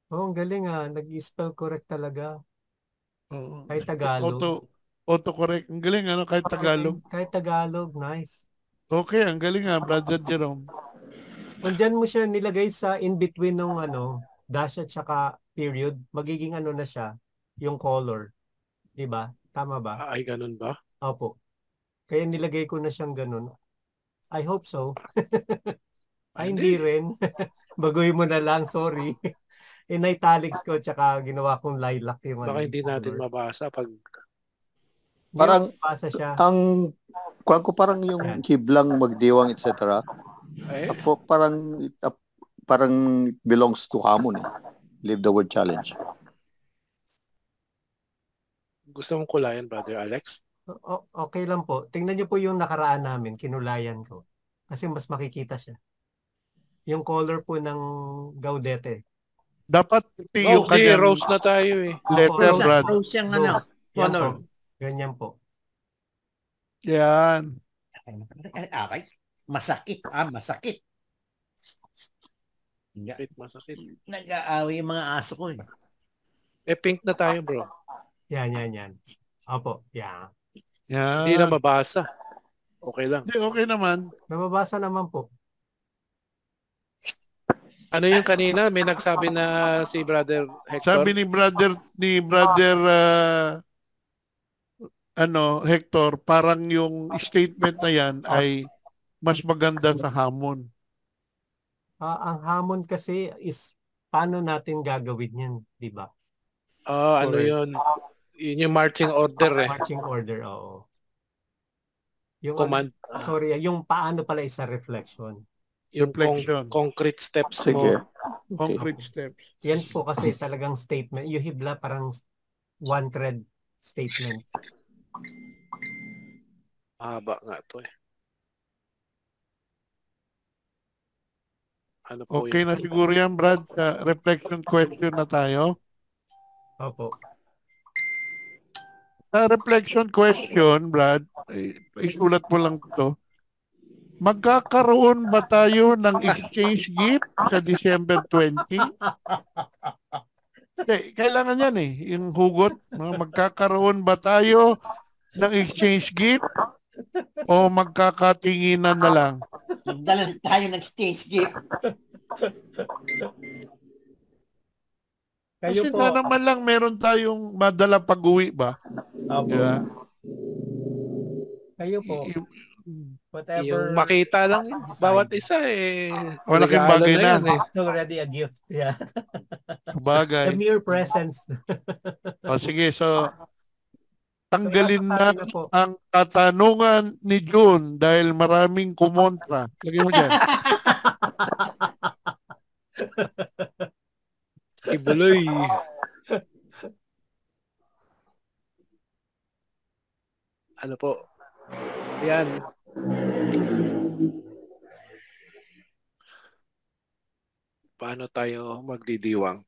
Ang galing nag-spell correct talaga. Oo. Kahit Tagalog. Autocorrect. Ang galing kahit Tagalog. Kahit Tagalog, nice. Okay, ang galing Brother Jerome. Nandyan mo siya nilagay sa in-between ng dash at saka period. Magiging na siya, yung color. Diba? Tama ba? Ay, ganun ba? Opo. Kaya nilagay ko na siyang ganun. I hope so. Ay, hindi rin. Baguhin mo na lang, sorry. In italics ko, tsaka ginawa kong lilac yung baka hindi natin mabasa pag... Parang, mabasa siya. ang kuwan ko parang yung hiblang magdiwang etc. Ako parang it belongs to Hamon eh. Leave the word challenge. Gusto mong kulayan, Brother Alex? Okay lang po. Tingnan niyo po yung nakaraan namin, kinulayan ko. Kasi mas makikita siya. Yung color po ng Gaudete. Dapat yung rose na tayo eh. Letter, Brad. Rose yung color. Ganyan po. Yan. Aray, masakit. Masakit. Masakit. Nag-aaway yung mga aso ko eh. Pink na tayo, bro. Yan. Opo, yan. Hindi na mabasa. Okay lang. Hindi, okay naman. Nababasa naman po. Ano yung kanina? May nagsabi na si Brother Hector? Sabi ni brother Hector, parang yung statement na yan ay mas maganda sa hamon. Ang hamon kasi is paano natin gagawin yan, di ba? Ano yun? Yun yung marching order eh. Marching order, oo. Yung Command. yung paano pala is a reflection. Yung Reflection. concrete steps Sige. mo. Okay. Concrete steps. Yan po kasi talagang statement. Yung hibla parang one thread statement. Haba nga to eh. Ano po Okay na siguro yan, Brad. Sa reflection question na tayo. Opo. Sa reflection question, Brad, isulat mo lang to. Magkakaroon ba tayo ng exchange gift sa December 20? Kailangan yan eh, yung hugot. Magkakaroon ba tayo ng exchange gift o magkakatinginan na lang? Dala tayo ng exchange gift. Kayo Kasi po, na naman lang meron tayong madala pag-uwi ba? opo. Diba? Kayo po, whatever. Yung makita lang yun. Bawat isa eh. Malaking regalo bagay na. yan eh. It's already a gift. Yeah. The Bagay. mere presence. O sige, so tanggalin So, na yan, po. ang katanungan ni June dahil maraming kumontra. Lagyan mo dyan. Ibuloy. Ano po? Yan. Paano tayo magdidiwang?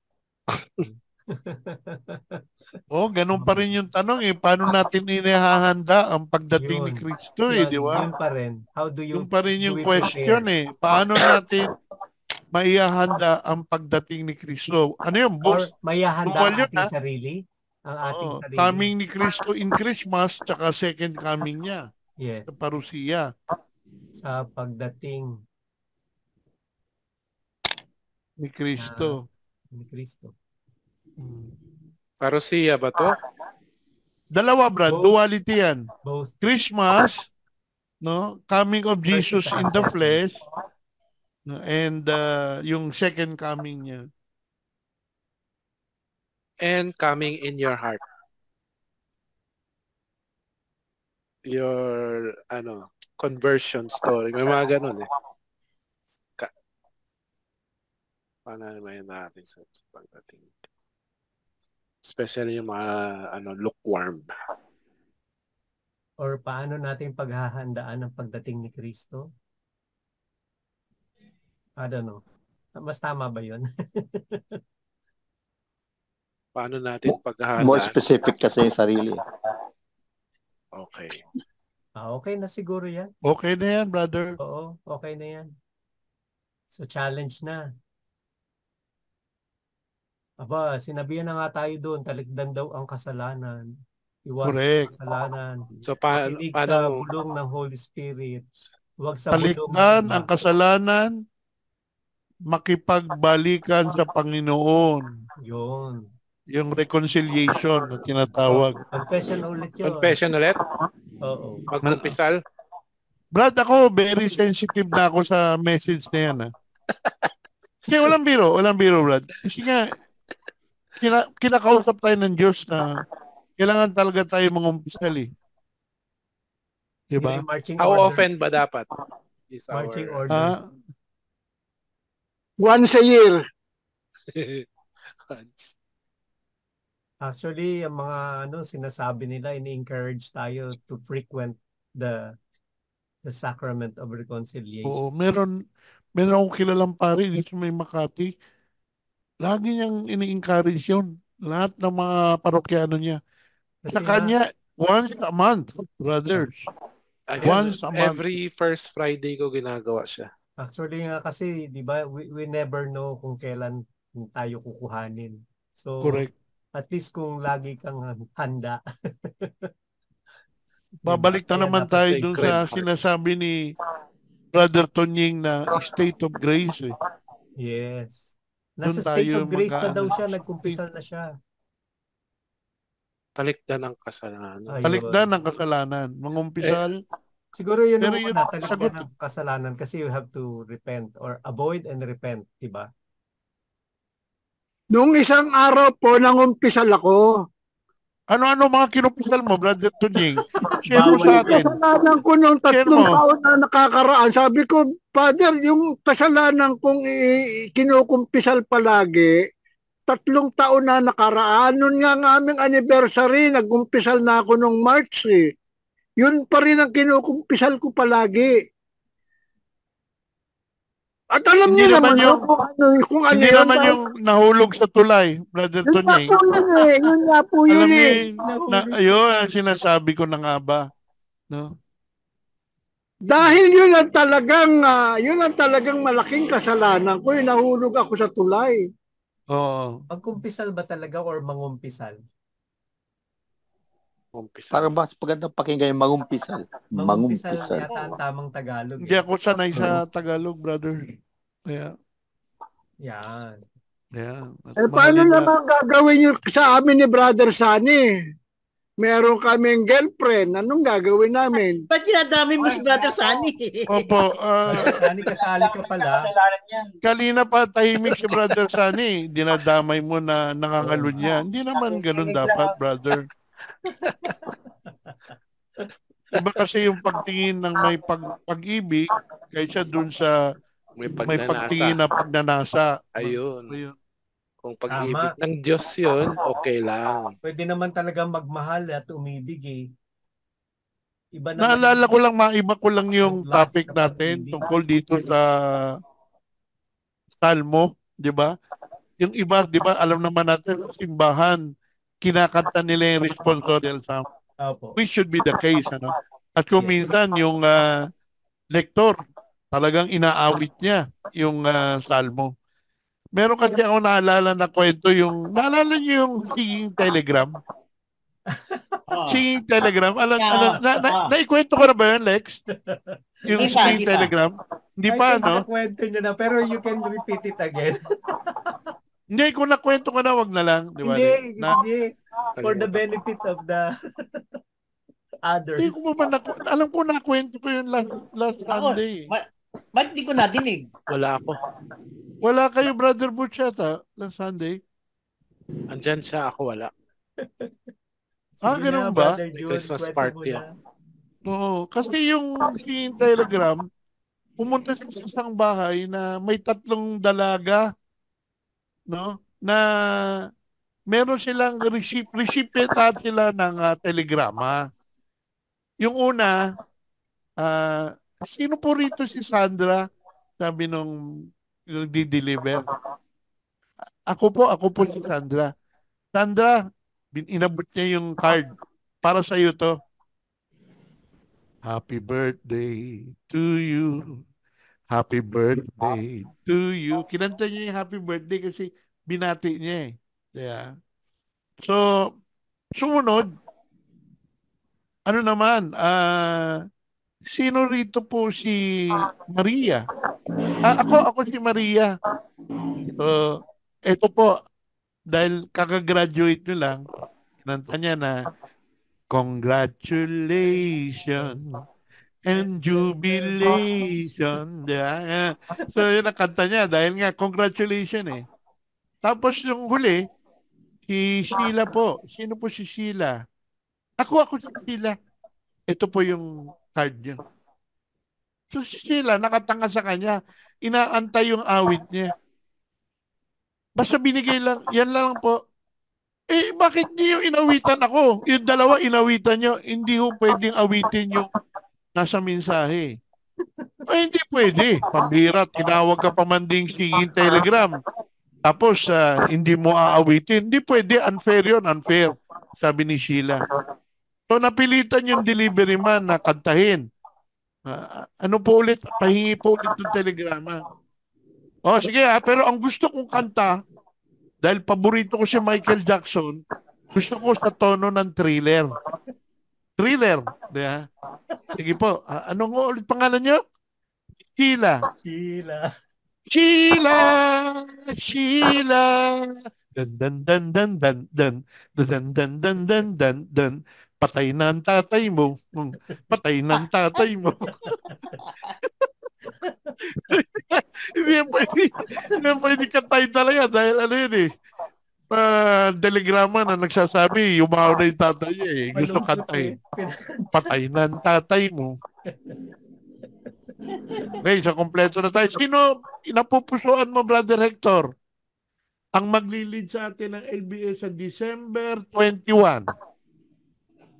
Ganun pa rin yung tanong eh. Paano natin inihahanda ang pagdating ni Kristo eh, di ba? Yun pa rin. How do you Yung pa rin yung do it question prepare? eh. Paano natin maihahanda ang pagdating ni Kristo? Ano yung Or boss? mayahanda Bawal ang yun, ating ha? sarili? Ang ating sarili? Coming ni Kristo in Christmas tsaka second coming niya Yes. sa parusiya. Sa pagdating Ni Kristo. ni Kristo. Parusiya ba to? Dalawa, Brad. Both. Duality yan. Both. Christmas, no, coming of Jesus in the flesh, no, and yung second coming niya. And coming in your heart. Your conversion story. May mga ganun eh. Paano naman natin sa pagdating? Especially yung mga lukewarm. Or paano natin paghahandaan ang pagdating ni Kristo? I don't know. Mas tama ba yun? Paano natin paghahandaan? More specific kasi yung sarili. Okay. Okay na siguro yan. Okay na yan, brother. Oo, okay na yan. So challenge na. Aba, sinabihan na nga tayo doon, talikdan daw ang kasalanan. Iwasan Correct. ang kasalanan. So Makinig sa paano bulong ng Holy Spirit. Huwag sa bulong Talikdan ng iba. ang kasalanan, makipagbalikan sa Panginoon. Yun. Yung reconciliation na tinatawag. Confession ulit yun. confession ulit? Oo. Magkumpisal? Brad, ako, very sensitive na ako sa message na yan. Kasi walang biro, Brad. Kasi nga, kinakausap tayo ng Diyos na kailangan talaga tayo mangumpisal eh. Diba? Yung marching How order. often ba dapat? Is Marching our... order. Once a year. Actually, ang mga sinasabi nila, ini-encourage tayo to frequent the sacrament of reconciliation. Oo, meron akong kilalang pare dito may Makati. Lagi niyang ini-encourage yun. Lahat ng mga parokyano niya. Kasi Sa kanya, once a month, brothers. Ayun, Once a month. every first Friday ko ginagawa siya. Actually nga kasi, di ba, we never know kung kailan tayo kukuhanin. So, Correct. at least kung lagi kang handa. Babalik na Kaya naman dapat tayo Sacred dun sa heart. sinasabi ni Brother Tonying na state of grace. Yes. Doon Nasa state tayo of grace na daw mag-aano. siya, nagkumpisal na siya. Talikdan ang kasalanan. Ayun. Talikdan ng kasalanan. Mangumpisal. Siguro yun Pero ang yun, una, talikdan sagot. ng kasalanan kasi you have to repent or avoid and repent, di ba? Nung isang araw po, nangumpisal ako. Ano-ano mga kinumpisal mo, Brother Tonying? Share mo sa atin. Kasalanan ko nung Share 3 mo. taon na nakakaraan. Sabi ko, Father, yung kasalanan kong kinukumpisal palagi, 3 taon na nakaraan. Noon nga ang aming anniversary, nagkumpisal na ako nung March eh. Yun pa rin ang kinukumpisal ko palagi. At alam Hindi niyo naman naman yung- kung ano Hindi yun. naman yung nahulog sa tulay, Brother Yun nga Tonying. po yun eh. Yun nga po Alam yun niyo, eh. ayun, ang sinasabi ko na nga ba. No? Dahil yun ang talagang malaking kasalanan ko. Nahulog ako sa tulay. Oo. Magkumpisal ba talaga or mangumpisal? Umpisa. Parang mas magandang pakinggan yung mangumpisal. Mangumpisal Mangumpisal. yata ang tamang Tagalog. Hindi ako sanay sa Tagalog, brother. Kaya, Yan. Eh paano naman gagawin yun sa amin ni Brother Sunny? Meron kaming girlfriend. Anong gagawin namin? Ba't dinadami mo si Brother Sunny? Opo, Sani kasali ka pala. kanina pa tahimik si Brother Sunny. Dinadamay mo na nangangalun niya. Hindi naman ganun dapat, brother. Iba kasi yung pagtingin ng may pag-ibig kaysa dun sa May may pagnanasa. pagtingin na pagnanasa. Ayun. Ayun. Kung pag-ibig Tama. ng Diyos yun, okay lang. Pwede naman talaga magmahal at umibig eh. Iba naman. Naalala ko lang, maiba ko lang yung Last topic sa natin pag-ibig. tungkol dito sa Salmo, di ba? Yung iba, di ba, alam naman natin, sa simbahan, kinakanta nila yung responsorial psalm. Opo. Which should be the case, ano? At kung minsan, yung lektor, talagang inaawit niya yung Salmo. Meron kasi ako naalala na kwento yung, naalala niyo yung Singing Telegram? Singing Telegram? Naikwento ko na ba yun, Lex? Yung Hindi pa, Singing hindi pa. Telegram? Hindi pa, no? Kwento nyo na, pero you can repeat it again. Hindi, kung nakwento ko na, wag na lang. Di ba? Hindi. For the benefit of the others. Hindi ko pa alam ko nakwento ko yun last Sunday. Ba't di ko nadinig? Wala ako. Wala kayo, Brother Butch, yata, last Sunday? Andyan siya, ako wala. Sige ganun na, ba? Brother June, Christmas kwento party, mo na. Oo. Kasi yung Singing Telegram, pumunta sa isang bahay na may 3 dalaga, no? Na meron silang recipient sila ng telegrama. Yung una, sino po rito si Sandra? Sabi nung di-deliver. Ako po si Sandra. Sandra, inabot niya yung card. Para sa iyo to. Happy birthday to you. Happy birthday to you. Kinanta niya yung happy birthday kasi binati niya eh. Yeah. So, sumunod, ano naman, sino rito po si Maria? Ako si Maria. So, eto po, dahil kakagraduate nyo lang, kinanta niya na, congratulations and jubilation. Yeah. So, yun ang kanta niya dahil nga, congratulations eh. Tapos yung huli, si Sheila po. Sino po si Sheila? Ako si Sheila. Ito po yung card niya. So si Sheila, nakatanga sa kanya. Inaantay yung awit niya. Basta binigay lang. Yan lang po. Eh, bakit niyo inawitan ako? Yung dalawa inawitan niyo. Hindi ho pwedeng awitin yung nasa mensahe. Ay, hindi pwede. Pambira, tinawag ka pa man ding Singing Telegram. Tapos, hindi mo aawitin. Hindi pwede. Unfair yun. Unfair. Sabi ni Sheila. So, napilitan yung delivery man na kantahin. Ano po ulit? Pahingi po ulit ng telegrama. Sige pero ang gusto kong kanta, dahil paborito ko si Michael Jackson, gusto ko sa tono ng Thriller. Thriller. Diba? Sige po. Ano nga ulit pangalan niyo? Sheila. Sheila. Sheila. Dan dan dan dan dan dan dan dan dan dan dan dan patay na ang tatay mo. Patay na ang tatay mo. Hindi yan pwede katay talaga dahil ano yun eh. Telegrama na nagsasabi, umaw na yung tatay niya eh. Gusto kantay. Patay na ang tatay mo. Okay, sa kompleto na tayo. Sino inapupusuan mo, Brother Hector? Ang maglilid sa atin ng LBS sa December 21.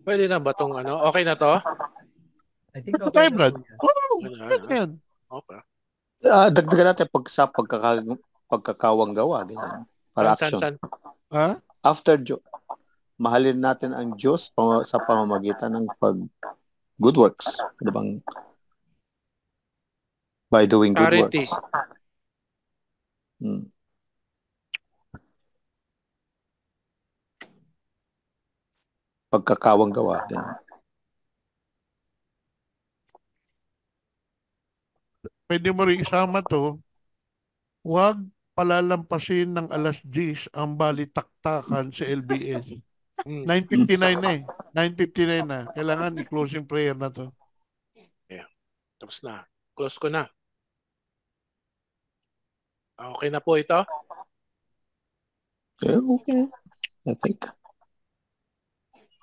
Pwede na ba itong ano? Okay na to? I think Ito okay tayo, na Brad. po yan. Yan. Okay. Dagdagan natin sa pagkakawang gawa. Ganyan. Para action. San? After mahalin natin ang Diyos sa pamamagitan ng good works. Ano bang by doing good Charity. works. Pagkakawang gawa. Ganyan. Pwede mo rin isama to. Huwag palalampasin ng alas 10 ang balitaktakan sa LBS. 9:59 na eh. 9:59 na. Kailangan i-closing prayer na to. Yeah. Tapos na. Close ko na. Okay na po ito? Yeah, okay. I think.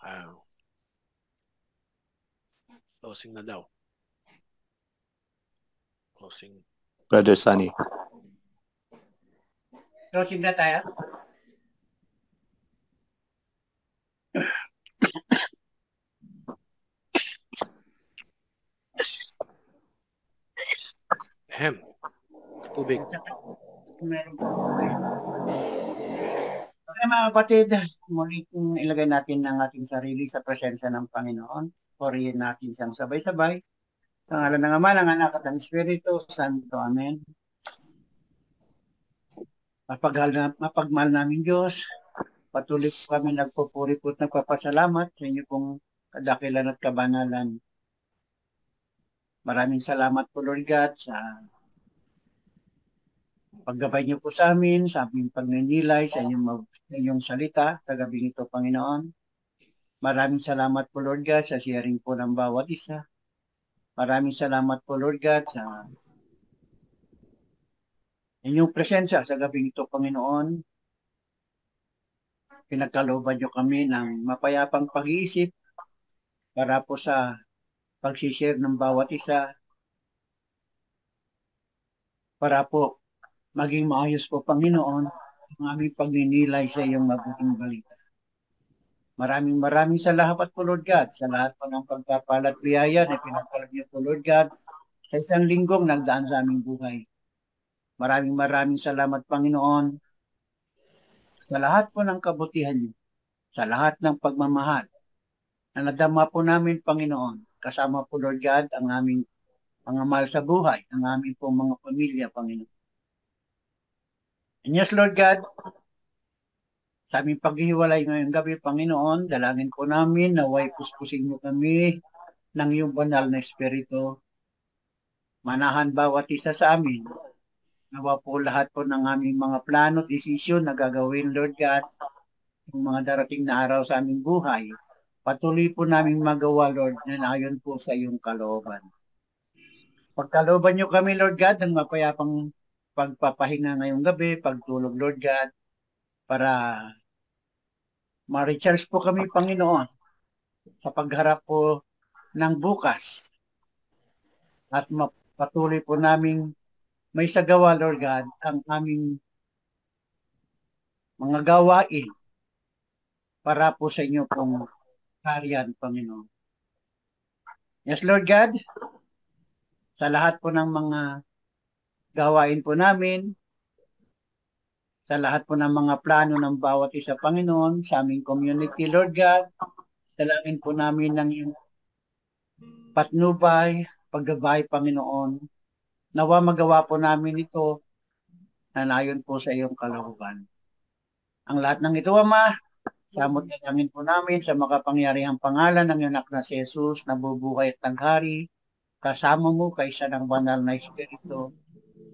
Wow. Closing na daw. Closing. Brother Sunny. Closing na tayo. Tubig. Meron po. Okay mga kapatid, muli kong ilagay natin ang ating sarili sa presensya ng Panginoon. Purihin natin siyang sabay-sabay. Sa ngalan ng Ama, ng Anak at ng Espiritu Santo. Amen. Mapagmahal namin Diyos, patuloy po kami nagpupuri po at nagpapasalamat sa inyo pong kadakilan at kabanalan. Maraming salamat po Lord God sa paggabay niyo po sa amin, sa aming pagninilay, sa inyong salita, sa gabing ito, Panginoon. Maraming salamat po, Lord God, sa sharing po ng bawat isa. Maraming salamat po, Lord God, sa inyong presensya sa gabing ito, Panginoon. Pinagkalooban niyo kami ng mapayapang pag-iisip para po sa pag-share ng bawat isa, para po maging maayos po, Panginoon, ang aming pagninilay sa iyong mabuting balita. Maraming salamat po, Lord God, sa lahat po ng pagpapala at biyaya na pinagkaloob niyo po, Lord God, sa isang linggong nagdaan sa aming buhay. Maraming salamat, Panginoon, sa lahat po ng kabutihan niyo, sa lahat ng pagmamahal na nadama po namin, Panginoon, kasama po, Lord God, ang aming mga mahal sa buhay, ang aming po mga pamilya, Panginoon. And yes, Lord God, sa aming paghihiwalay ngayong gabi, Panginoon, dalangin po namin na naway puspusin mo kami ng iyong banal na espiritu. Manahan bawat isa sa amin. Nawa po lahat po ng aming mga plano at desisyon na gagawin, Lord God, yung mga darating na araw sa aming buhay. Patuloy po namin magawa, Lord, na ayon po sa iyong kalooban. Pagkalooban niyo kami, Lord God, ng mapayapang pagpapahinga ngayong gabi, pagtulog, Lord God, para ma-recharge po kami, Panginoon, sa pagharap po ng bukas at patuloy po naming may sagawa, Lord God, ang aming mga gawain para po sa inyo pong karyan, Panginoon. Yes, Lord God, sa lahat po ng mga gawain po namin, sa lahat po ng mga plano ng bawat isa, Panginoon, sa aming community, Lord God, dalangin po namin ng iyong patnubay, paggabay, Panginoon. Nawa magawa po namin ito na nayon po sa iyong kalooban. Ang lahat ng ito, Ama, samot dalangin po namin sa makapangyarihang pangalan ng anak na si Jesus, na bubuhay at tanghari, kasama mo kaysa ng banal na Espiritu,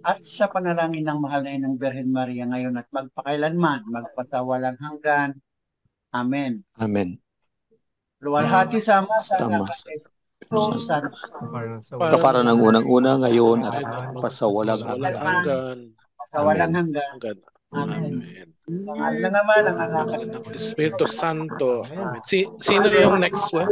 at sa panalangin ng mahal na inang Birhen Maria ngayon at magpakailanman, magpatawalang hanggan. Amen. Amen. Luwalhati sa Ama, sa Tama. Anak at Espiritu Santo. Kapara ng unang-una ngayon at pasawalang hanggan. Sa walang hanggan. Hanggan. Amen. Amen. Pangalan ng Ama, ng Anak at Espiritu Santo. Amen. Sino yung next one?